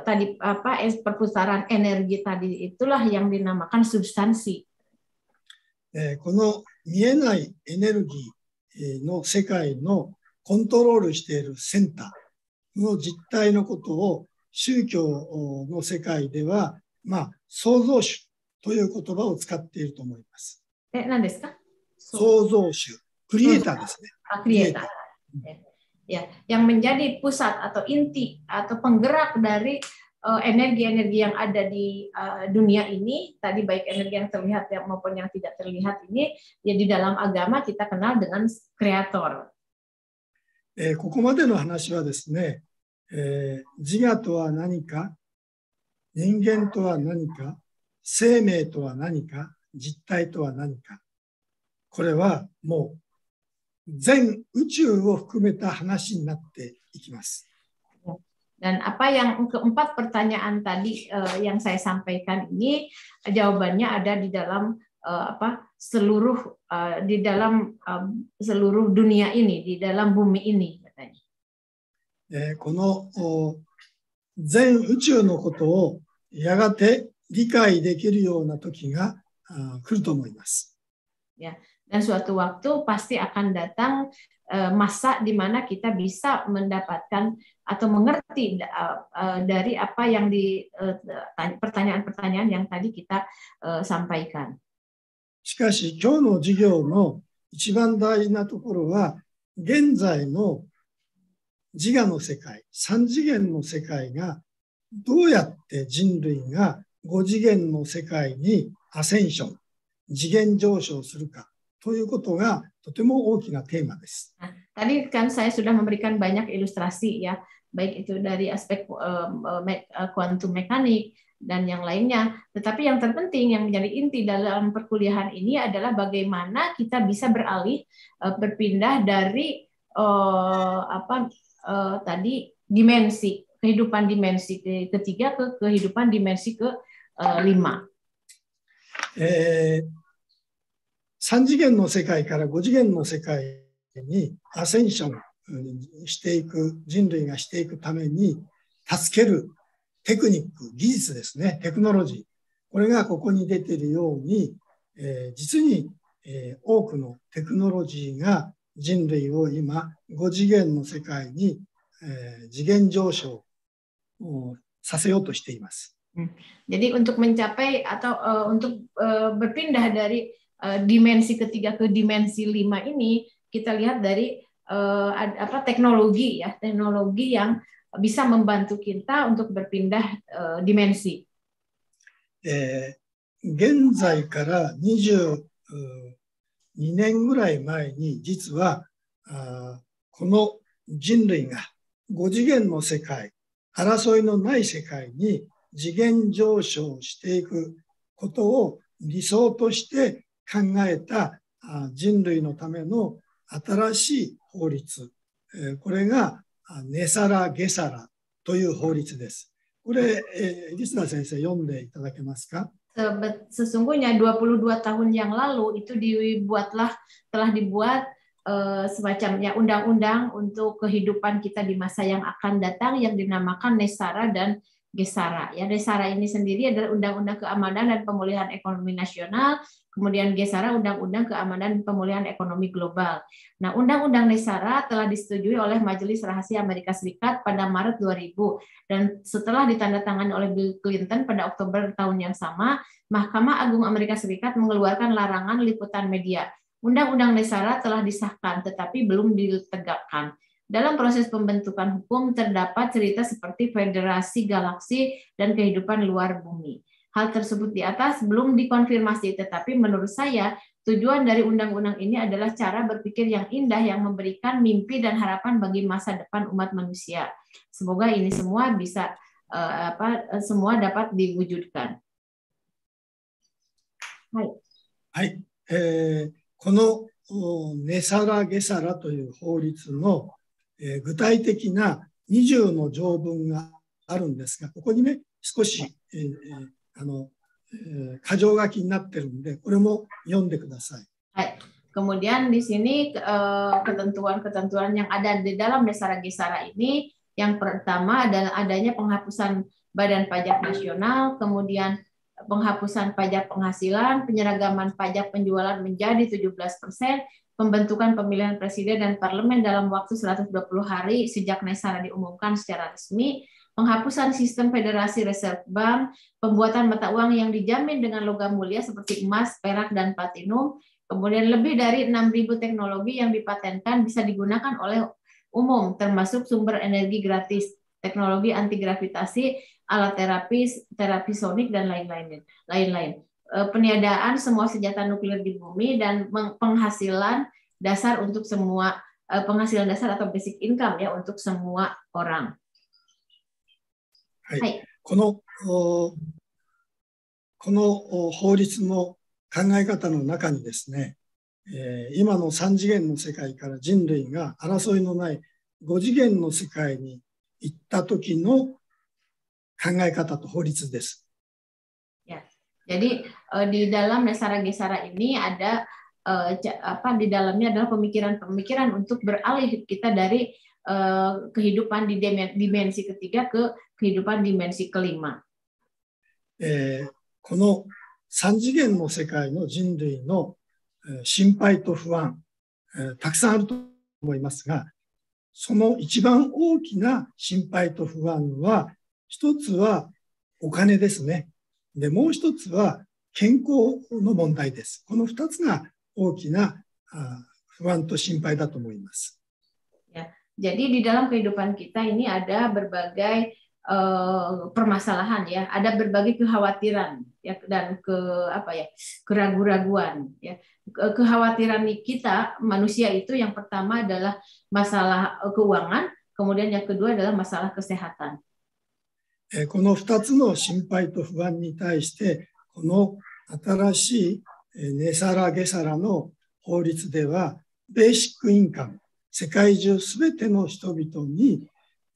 tadi perputaran energi tadi itulah yang dinamakan substansi. この見えないエネルギーの世界のコントロールしているセンターの実態のことを宗教の世界では、創造主という言葉を使っていると思います。何ですか？創造主、クリエイターですね。クリエイター。Ya, yang menjadi pusat atau inti atau penggerak dari energi-energi yang ada di dunia ini, tadi baik energi yang terlihat maupun yang tidak terlihat ini, ya di dalam agama kita kenal dengan kreator. ここまでの話はですね、自我とは何か、人間とは何か、生命とは何か、実体とは何か、これはもう全宇宙を含めた話になっていきます。Dan apa yang keempat pertanyaan tadi yang saya sampaikan ini jawabannya ada di dalam di dalam seluruh dunia ini, di dalam bumi ini katanya. この全宇宙のことをやがて理解できるような時が来ると思います。Ya, dan suatu waktu pasti akan datang masa di mana kita bisa mendapatkan atau mengerti dari apa yang di pertanyaan-pertanyaan yang tadi kita sampaikan. しかし今日の授業の一番大事なところは現在の自我の世界、三次元の世界がどうやって人類が5次元の世界にアセンション、次元上昇するかということがとても大きなテーマです。Tadi kan saya sudah memberikan banyak ilustrasi ya, baik itu dari aspek kuantum mekanik dan yang lainnya. Tetapi yang terpenting yang menjadi inti dalam perkuliahan ini adalah bagaimana kita bisa beralih berpindah dari tadi dimensi kehidupan dimensi ketiga ke kehidupan dimensi ke-5. 3次元の世界から5次元の世界にアセンションしていく、人類がしていくために助けるテクニック、技術ですね、テクノロジー。これがここに出ているように、実に多くのテクノロジーが人類を今5次元の世界に次元上昇をさせようとしています。Jadi untuk mencapai atau untuk berpindah dari dimensi ketiga ke dimensi 5 ini kita lihat dari teknologi ya, teknologi yang bisa membantu kita untuk berpindah dimensi. 現在から22年ぐらい前に実はこの人類が5次元の世界、争いのない世界に次元上昇していくことを理想として考えた人類のための新しい法律、これがネサラ・ゲサラという法律です。これ、リスナー先生読んでいただけますか？ Sesungguhnya 22 tahun yang lalu itu telah dibuat semacam ya undang-undang untuk kehidupan kita di masa yang akan datang yang dinamakan Nesara dan Gesara. Ya, Nesara ini sendiri adalah Undang-Undang Keamanan dan Pemulihan Ekonomi Nasional, kemudian Gesara Undang-Undang Keamanan dan Pemulihan Ekonomi Global. Nah, Undang-Undang Nesara telah disetujui oleh Majelis Rahasia Amerika Serikat pada Maret 2000 dan setelah ditandatangani oleh Bill Clinton pada Oktober tahun yang sama, Mahkamah Agung Amerika Serikat mengeluarkan larangan liputan media. Undang-Undang Nesara telah disahkan tetapi belum ditegakkan. Dalam proses pembentukan hukum terdapat cerita seperti federasi galaksi dan kehidupan luar bumi. Hal tersebut di atas belum dikonfirmasi, tetapi menurut saya tujuan dari undang-undang ini adalah cara berpikir yang indah yang memberikan mimpi dan harapan bagi masa depan umat manusia. Semoga ini semua bisa semua dapat diwujudkan. はい。はい。このネサラ・ゲサラという法律の、具体的な20の条文があるんですが、ここにね、少し、箇条書きになってるんで、これも読んでください。はい。Kemudian di sini ketentuan-ketentuan yang ada di dalam Nesara Gesara ini, yang pertama adalah adanya penghapusan Badan Pajak Nasional, kemudian penghapusan pajak penghasilan, penyeragaman pajak penjualan menjadi 17%, pembentukan pemilihan presiden dan parlemen dalam waktu 120 hari sejak Nesara diumumkan secara resmi, penghapusan sistem federasi reserve bank, pembuatan mata uang yang dijamin dengan logam mulia seperti emas, perak, dan platinum. Kemudian lebih dari 6.000 teknologi yang dipatenkan bisa digunakan oleh umum, termasuk sumber energi gratis, teknologi anti gravitasi, alat terapi sonik, dan lain-lain. Peniadaan semua senjata nuklir di bumi dan penghasilan dasar untuk semua penghasilan dasar atau basic income ya untuk semua orang. はい。この法律の考え方の中にですね、今の3次元の世界から人類が争いのない5次元の世界に行った時の考え方と法律です。Ya, jadi di dalam Nesara Gesara ini ada di dalamnya adalah pemikiran-pemikiran untuk beralih kita dari kehidupan di dimensi ketiga ke kehidupan dimensi kelima. この3次元の世界の人類の心配と不安、たくさんあると思いますが、その一番大きな心配と不安は、一つはお金ですね。で、もう一つは健康の問題です。この2つが大きな不安と心配だと思います。Ya, jadi di dalam kehidupan kita ini ada berbagai permasalahan ya, ada berbagai kekhawatiran ya dan keraguan-raguan ya. Kekhawatiran kita manusia itu yang pertama adalah masalah keuangan, kemudian yang kedua adalah masalah kesehatan. この2つの心配と不安に対して、この新しいネサラ・ゲサラの法律では、ベーシックインカム、世界中すべての人々に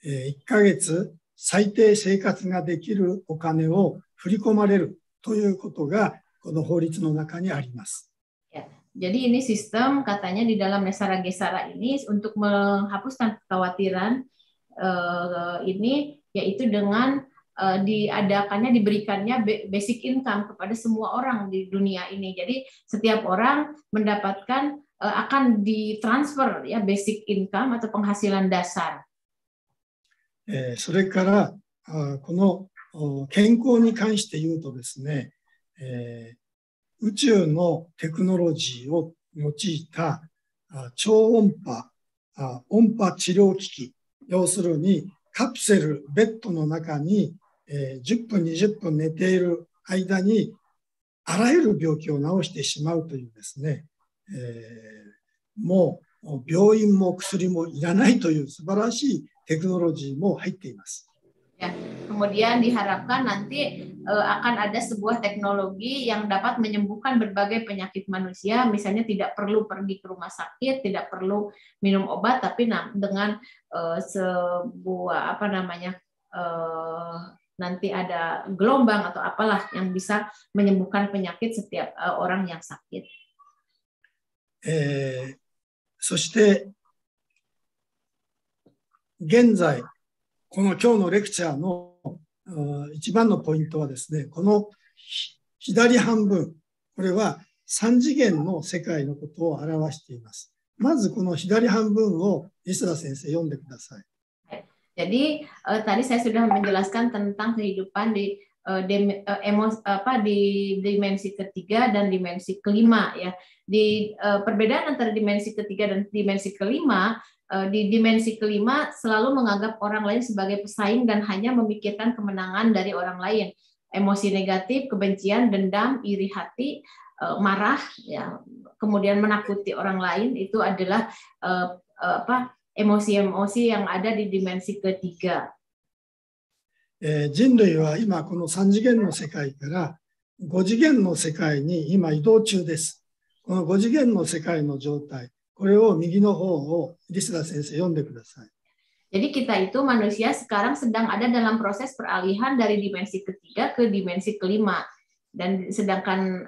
1ヶ月最低生活ができるお金を振り込まれるということがこの法律の中にあります。Jadi ini sistem katanya di dalam Nesara Gesara ini untuk menghapuskan kekhawatiran ini yaitu dengan diberikannya basic income kepada semua orang di dunia ini. Jadi setiap orang mendapatkan akan ditransfer ya basic income atau penghasilan dasar. それからこの健康に関して言うとですね、宇宙のテクノロジーを用いた超音波治療機器、要するにカプセル、ベッドの中に10分、20分寝ている間にあらゆる病気を治してしまうというですね、もう病院も薬もいらないという素晴らしいテクノロジーも入っています。Ya, kemudian diharapkan nanti akan ada sebuah teknologi yang dapat menyembuhkan berbagai penyakit manusia, misalnya tidak perlu pergi ke rumah sakit, tidak perlu minum obat, tapi dengan sebuah nanti ada gelombang atau apalah yang bisa menyembuhkan penyakit setiap orang yang sakit. そして現在この今日のレクチャーの一番のポイントはですね、この左半分、これは3次元の世界のことを表しています。まずこの左半分をIsra先生読んでください。Jadi tadi saya sudah menjelaskan tentang kehidupan di dimensi ketiga dan dimensi kelima ya. Di perbedaan antara dimensi ketiga dan dimensi kelima, di dimensi kelima selalu menganggap orang lain sebagai pesaing dan hanya memikirkan kemenangan dari orang lain. Emosi negatif, kebencian, dendam, iri hati, marah ya, kemudian menakuti orang lain itu adalah emosi-emosi yang ada di dimensi ketiga. 人類は今この3次元の世界から5次元の世界に今移動中です。この5次元の世界の状態、これを右の方をリスラ先生読んでください。Jadi kita itu manusia sekarang sedang ada dalam proses peralihan dari dimensi ketiga ke dimensi kelima. Dan sedangkan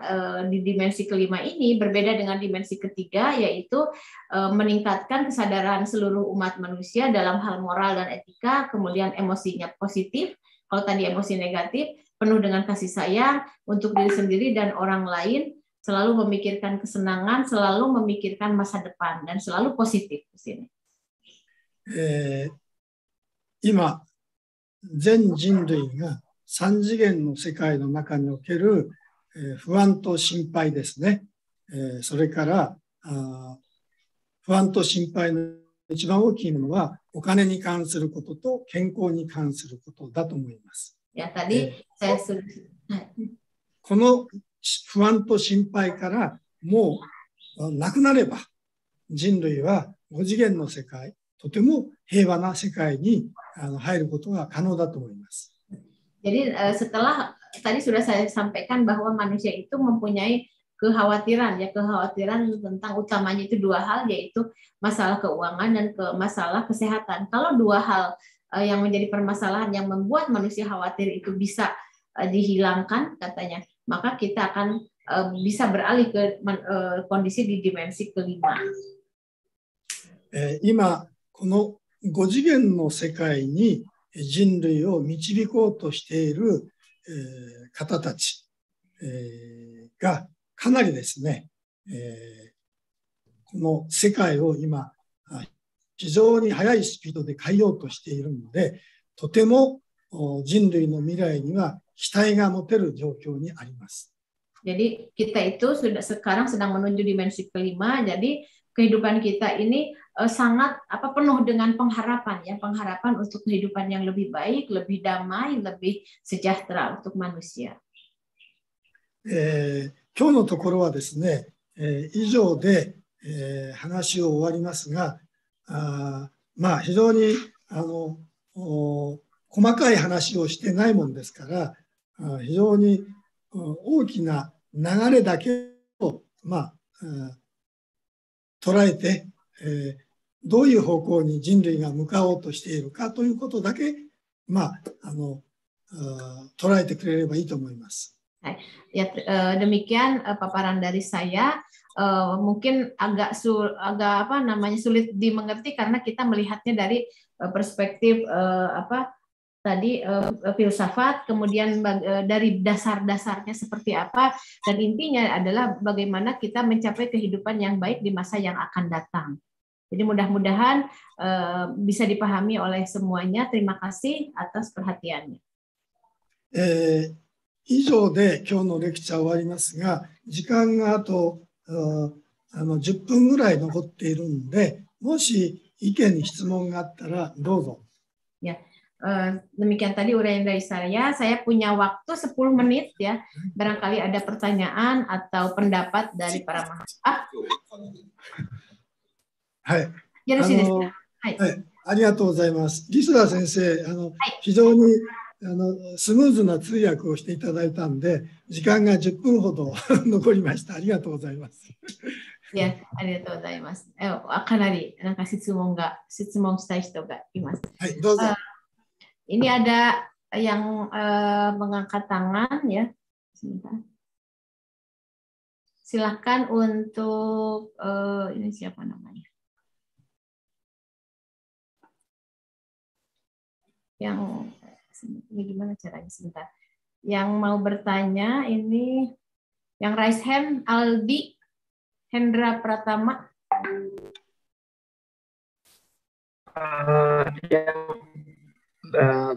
di dimensi kelima ini berbeda dengan dimensi ketiga, yaitu meningkatkan kesadaran seluruh umat manusia dalam hal moral dan etika, kemudian emosinya positif, kalau tadi emosi negatif, penuh dengan kasih sayang untuk diri sendiri dan orang lain, selalu memikirkan kesenangan, selalu memikirkan masa depan, dan selalu positif di sini. 今、全人類が3次元の世界の中における不安と心配ですね。それから不安と心配の一番大きいものはお金に関することと健康に関することだと思います。この不安と心配からもうなくなれば人類は5次元の世界、とても平和な世界に入ることが可能だと思います。Jadi setelah tadi sudah saya sampaikan bahwa manusia itu mempunyai kekhawatiran tentang utamanya itu dua hal, yaitu masalah keuangan dan masalah kesehatan. Kalau dua hal yang menjadi permasalahan yang membuat manusia khawatir itu bisa dihilangkan katanya, maka kita akan bisa beralih ke kondisi di dimensi kelima. 今この5次元の世界に人類を導こうとしている方たちがかなりですね、この世界を今非常に速いスピードで変えようとしているので、とても人類の未来には期待が持てる状況にあります。Jadi kita itu sekarang sedang menuju dimensi kelima. Jadi kehidupan kita ini sangat penuh dengan pengharapan untuk kehidupan yang lebih baik, lebih damai, lebih sejahtera untuk manusia. 今日のところはですね、以上で、話を終わりますが、非常に細かい話をしてないもんですから、非常に大きな流れだけを、捉えて、どういう方向に人類が向かおうとしているかということだけ、捉えてくれればいいと思います。Ya, demikian paparan dari saya. Mungkin agak sulit dimengerti karena kita melihatnya dari perspektif tadi filsafat, kemudian dari dasar-dasarnya seperti apa, dan intinya adalah bagaimana kita mencapai kehidupan yang baik di masa yang akan datang. Jadi mudah-mudahan bisa dipahami oleh semuanya. Terima kasih atas perhatiannya. 以上で今日のレクチャー終わりますが、時間があと10分ぐらい残っているんで、もし意見、質問があったらどうぞ。Ya, demikian tadi uraian dari saya. Saya punya waktu 10 menit ya. Barangkali ada pertanyaan atau pendapat dari para mahasiswa. はい。よろしいですか。はい。ありがとうございます。リスラー先生、非常にスムーズな通訳をしていただいたんで、時間が10分ほど残りました。ありがとうございます。Ya, ありがとうございます。かなり質問したい人がいます。はい、どうぞ。Ini ada yang mengangkat tangan ya. Sebentar. Silakan untuk ini siapa namanya? Yang ini gimana caranya sebentar? Yang mau bertanya ini yang raise hand Aldi Hendra Pratama.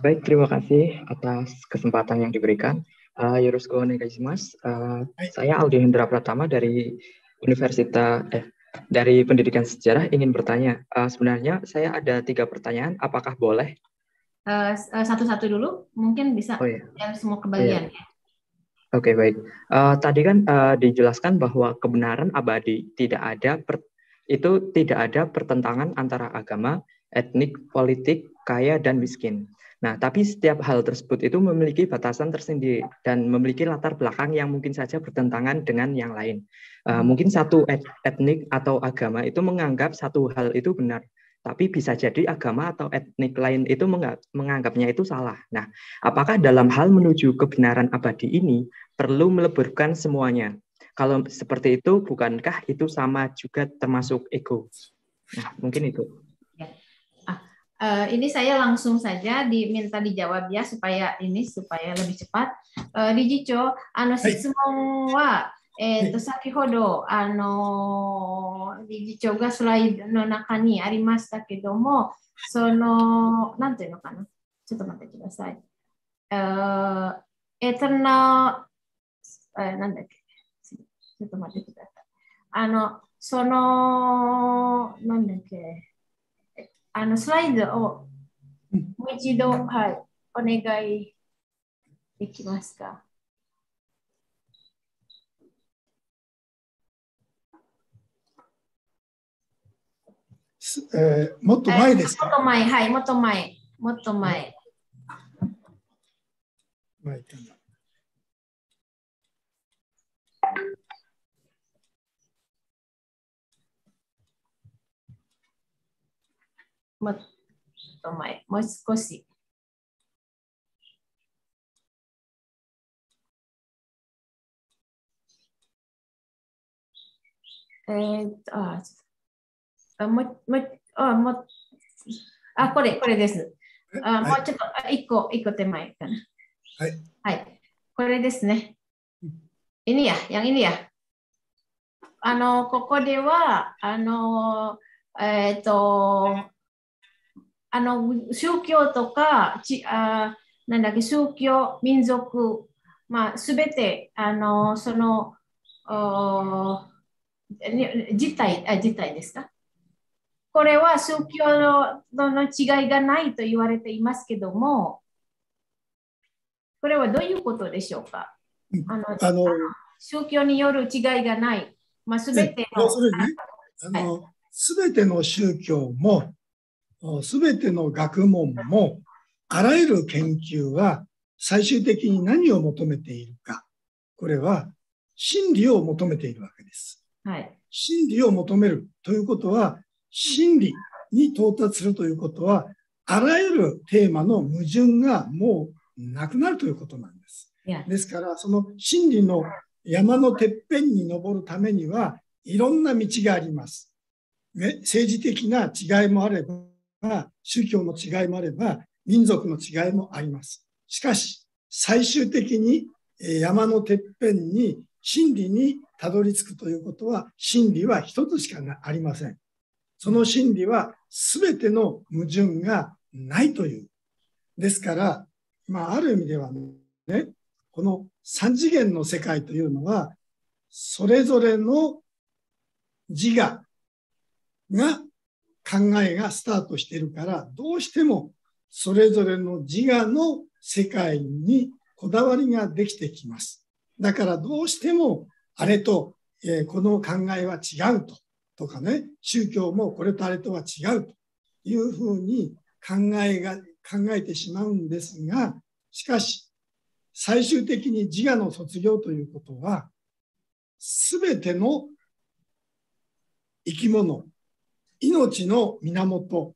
Baik, terima kasih atas kesempatan yang diberikan. Yoroshiku onegaishimasu. Saya Aldi Hendra Pratama dari dari Pendidikan Sejarah ingin bertanya. Sebenarnya saya ada 3 pertanyaan. Apakah boleh? Satu-satu dulu, mungkin bisa yang semua kebagian. Oke, baik. Tadi kan dijelaskan bahwa kebenaran abadi tidak ada pertentangan antara agama, etnik, politik, kaya dan miskin. Nah, tapi setiap hal tersebut itu memiliki batasan tersendiri dan memiliki latar belakang yang mungkin saja bertentangan dengan yang lain. Mungkin satu etnik atau agama itu menganggap satu hal itu benar, tapi bisa jadi agama atau etnik lain itu menganggapnya itu salah. Nah, apakah dalam hal menuju kebenaran abadi ini perlu meleburkan semuanya? Kalau seperti itu, bukankah itu sama juga termasuk ego? Nah, mungkin itu. Ini saya langsung saja diminta dijawab ya supaya lebih cepat. Dijicho, shitsumo wa sakihodo dijicho ga slide no naka ni arimashita kedomo, sono nante no kana? Chotto matte kudasai. Eternal なんだっけ? ちょっと待ってください。そのなんだっけ? スライドをもう一度、はい、お願いできますか。もっと前ですか。もっと前、はい、もっと前。もっと前。前かな。もっと前、もう少し。これです。もうちょっと、一個手前かな。はい。はい。これですね。ini ya, yang ini ya. ここでは、宗教とか、なんだっけ、宗教、民族、まあ、すべて、その、実体ですか。これは宗教の違いがないと言われていますけども、これはどういうことでしょうか。宗教による違いがない。まあ、すべての、すべての宗教も、すべての学問も、あらゆる研究は最終的に何を求めているか。これは真理を求めているわけです。はい、真理を求めるということは、真理に到達するということは、あらゆるテーマの矛盾がもうなくなるということなんです。ですから、その真理の山のてっぺんに登るためには、いろんな道があります。政治的な違いもあれば、宗教の違いもあれば、民族の違いもあります。しかし、最終的に山のてっぺんに真理にたどり着くということは、真理は一つしかありません。その真理は全ての矛盾がないという。ですから、ある意味ではね、この三次元の世界というのは、それぞれの自我が考えがスタートしているから、どうしてもそれぞれの自我の世界にこだわりができてきます。だからどうしてもあれと、この考えは違うとかね、宗教もこれとあれとは違うというふうに考えてしまうんですが、しかし最終的に自我の卒業ということは、すべての生き物、命の源、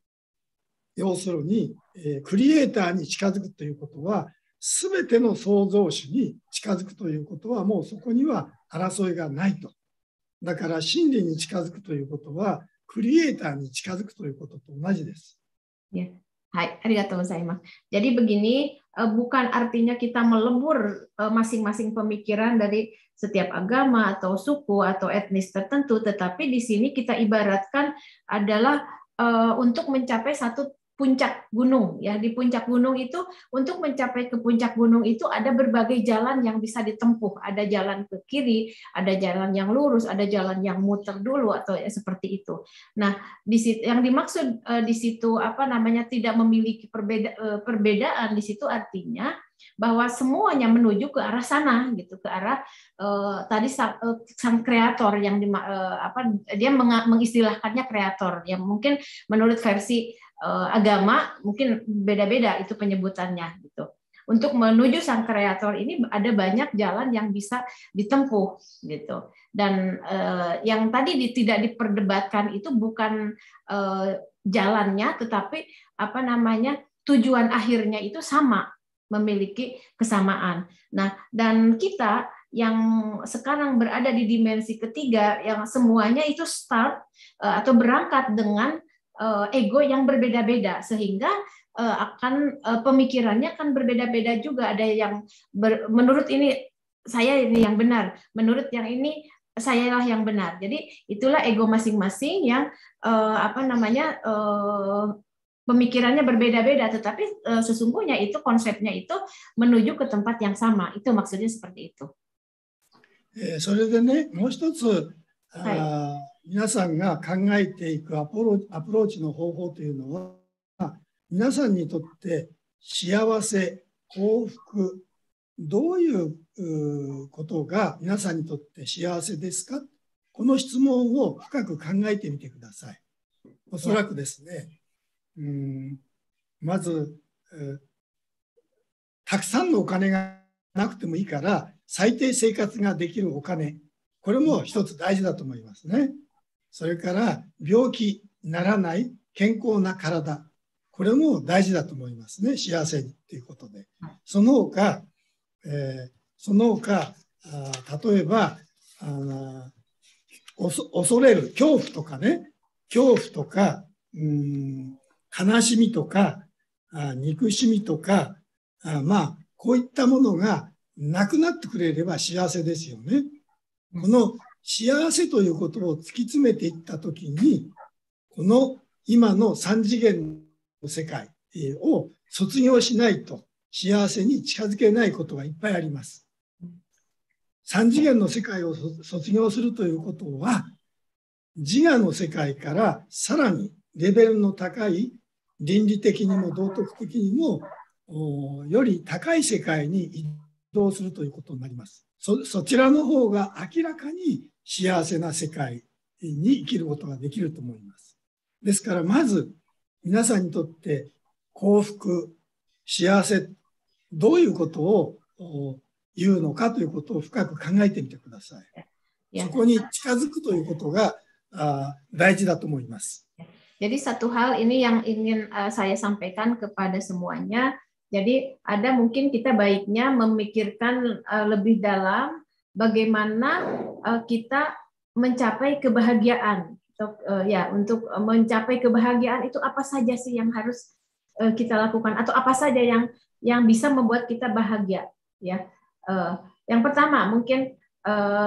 要するに、クリエイターに近づくということは、すべての創造主に近づくということは、もうそこには争いがないと。だから真理に近づくということは、クリエイターに近づくということと同じです。Ya. Hai, arigatou gozaimasu. Jadi begini, bukan artinya kita melebur masing-masing pemikiran dari setiap agama atau suku atau etnis tertentu, tetapi di sini kita ibaratkan adalah untuk mencapai satu puncak gunung. Ya, di puncak gunung itu, untuk mencapai ke puncak gunung itu ada berbagai jalan yang bisa ditempuh. Ada jalan ke kiri, ada jalan yang lurus, ada jalan yang muter dulu atau ya, seperti itu. Nah, di situ, yang dimaksud di situ tidak memiliki perbedaan di situ artinya bahwa semuanya menuju ke arah sana gitu, ke arah tadi sang kreator yang dia mengistilahkannya kreator yang mungkin menurut versi agama mungkin beda-beda itu penyebutannya gitu. Untuk menuju sang kreator ini ada banyak jalan yang bisa ditempuh gitu. Dan yang tadi tidak diperdebatkan itu bukan jalannya, tetapi tujuan akhirnya itu sama, memiliki kesamaan. Nah, dan kita yang sekarang berada di dimensi ketiga, yang semuanya itu start atau berangkat dengan ego yang berbeda-beda, sehingga akan pemikirannya akan berbeda-beda juga. Ada yang menurut ini saya ini yang benar, menurut yang ini sayalah yang benar. Jadi itulah ego masing-masing yang pemikirannya berbeda-beda, tetapi sesungguhnya itu konsepnya itu menuju ke tempat yang sama. Itu maksudnya seperti itu. それでね、もう一つ、皆さんが考えていくアプローチの方法というのは、皆さんにとって幸せ、幸福、どういうことが皆さんにとって幸せですか？この質問を深く考えてみてください。おそらくですね、まず、たくさんのお金がなくてもいいから、最低生活ができるお金、これも一つ大事だと思いますね。それから病気にならない健康な体、これも大事だと思いますね。幸せにということで。その他、例えば恐れる恐怖とかね、恐怖とか悲しみとか憎しみとか、こういったものがなくなってくれれば幸せですよね。この幸せということを突き詰めていったときに、この今の3次元の世界を卒業しないと幸せに近づけないことがいっぱいあります。3次元の世界を卒業するということは、自我の世界からさらにレベルの高い倫理的にも道徳的にもより高い世界に移動するということになります。そちらの方が明らかに幸せな世界に生きることができると思います。ですからまず皆さんにとって幸福、幸せ、どういうことを言うのかということを深く考えてみてください。そこに近づくということが大事だと思います。Jadi satu hal ini yang ingin saya sampaikan kepada semuanya. Jadi ada mungkin kita baiknya memikirkan lebih dalam bagaimana kita mencapai kebahagiaan. Untuk mencapai kebahagiaan itu apa saja sih yang harus kita lakukan atau apa saja yang bisa membuat kita bahagia, ya. Yang pertama mungkin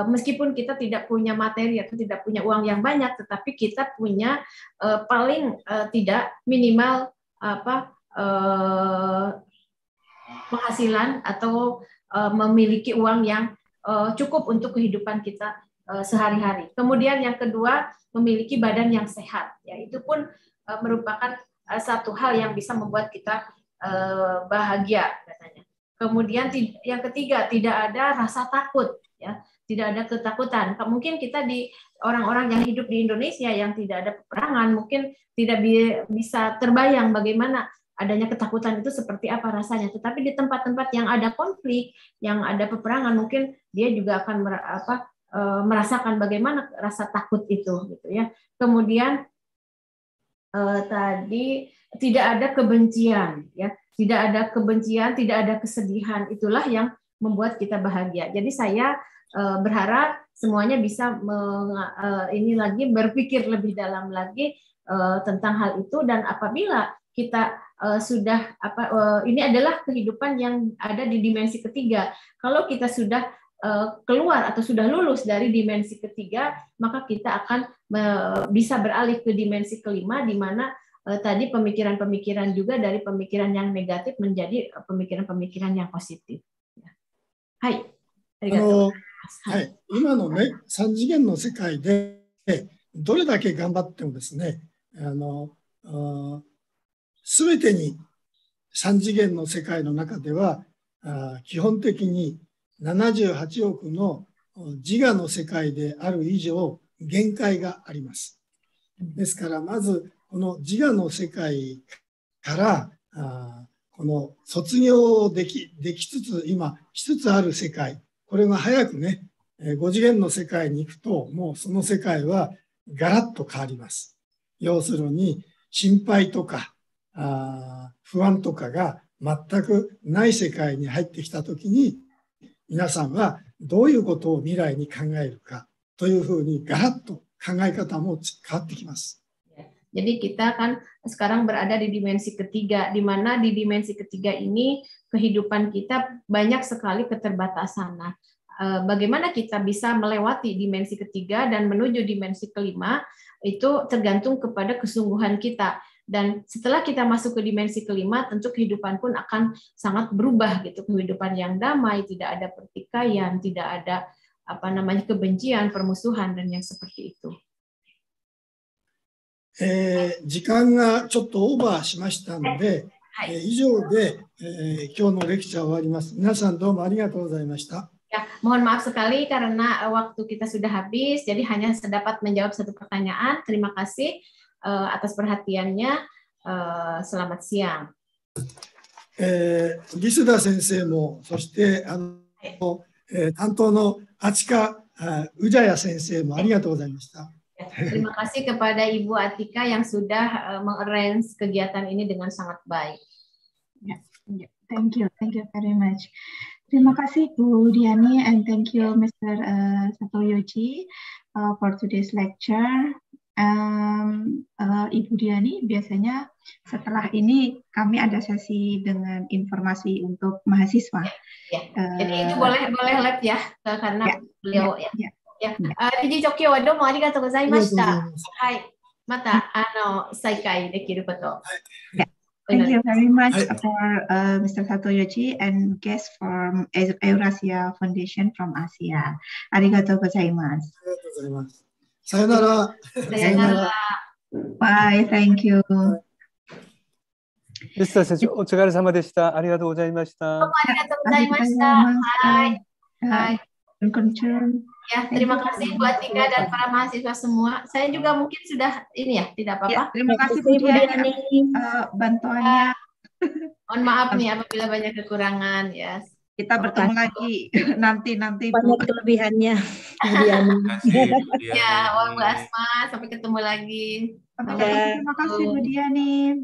meskipun kita tidak punya materi atau tidak punya uang yang banyak, tetapi kita punya paling tidak minimal penghasilan atau memiliki uang yang cukup untuk kehidupan kita sehari-hari. Kemudian yang kedua, memiliki badan yang sehat. Ya, itu pun merupakan satu hal yang bisa membuat kita bahagia katanya. Kemudian yang ketiga, tidak ada rasa takut, ya, tidak ada ketakutan. Mungkin kita di orang-orang yang hidup di Indonesia yang tidak ada peperangan, mungkin tidak bisa terbayang bagaimana adanya ketakutan itu seperti apa rasanya. Tetapi di tempat-tempat yang ada konflik, yang ada peperangan, mungkin dia juga akan merasakan bagaimana rasa takut itu, gitu ya. Kemudian tadi tidak ada kebencian, ya, tidak ada kebencian, tidak ada kesedihan. Itulah yang membuat kita bahagia. Jadi saya berharap semuanya bisa berpikir lebih dalam lagi tentang hal itu, dan apabila kita sudah ini adalah kehidupan yang ada di dimensi ketiga. Kalau kita sudah keluar atau sudah lulus dari dimensi ketiga, maka kita akan bisa beralih ke dimensi kelima, di mana tadi pemikiran-pemikiran juga dari pemikiran yang negatif menjadi pemikiran-pemikiran yang positif. Hai. 今のね、3次元の世界でどれだけ頑張ってもですね、すべてに3次元の世界の中では基本的に78億の自我の世界である以上限界があります。ですからまずこの自我の世界からこの卒業できつつ今しつつある世界、これが早くね5次元の世界に行くともうその世界はガラッと変わります。要するに心配とか不安とかが全くない世界に入ってきたときに皆さんはどういうことを未来に考えるかというふうにガラッと考え方も変わってきます。Jadi kita kan sekarang berada di dimensi ketiga, di mana di dimensi ketiga ini kehidupan kita banyak sekali keterbatasan. Nah, bagaimana kita bisa melewati dimensi ketiga dan menuju dimensi kelima itu tergantung kepada kesungguhan kita. Dan setelah kita masuk ke dimensi kelima, tentu kehidupan pun akan sangat berubah gitu, kehidupan yang damai, tidak ada pertikaian, tidak ada kebencian, permusuhan dan yang seperti itu. 時間がちょっとオーバーしましたので、以上で、今日のレクチャーを終わります。皆さんどうもありがとうございました。Ya, mohon maaf sekali karena waktu kita sudah habis, jadi hanya dapat menjawab satu pertanyaan. Terima kasih atas perhatiannya. Selamat siang. リスダ先生も、そして担当のアチカ・ウジャヤ先生もありがとうございました。Terima kasih kepada Ibu Atika yang sudah mengarrange kegiatan ini dengan sangat baik. Thank you very much. Terima kasih Bu Diani and thank you Mr. Satoyoshi for today's lecture. Ibu Diani, biasanya setelah ini kami ada sesi dengan informasi untuk mahasiswa. Ya, jadi ini boleh live ya, karena beliau ya. 理事長、今日はどうもありがとうございました。はい。また、再開できること。Thank you very much for Mr. Satoyoshi and guests from Eurasia Foundation from Asia. ありがとうございます。ありがとうございます。さよなら。さよなら。Bye, thank you. リスタ先生、お疲れ様でした。ありがとうございました。どうもありがとうございました。はい。はい。Ya, terima kasih Bu Atika dan para mahasiswa semua. Saya juga mungkin sudah ini ya, tidak apa-apa. Ya, terima kasih Bu Diani bantuannya. Mohon maaf nih apabila banyak kekurangan ya. Kita bertemu lagi nanti banyak kelebihannya. Ya, Bu Asma, sampai ketemu lagi. Terima kasih Bu Diani.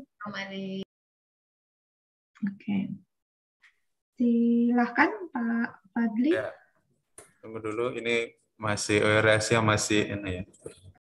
Oke. Silahkan Pak Fadli. Ya. Tunggu dulu, ini masih Eurasia masih ini ya.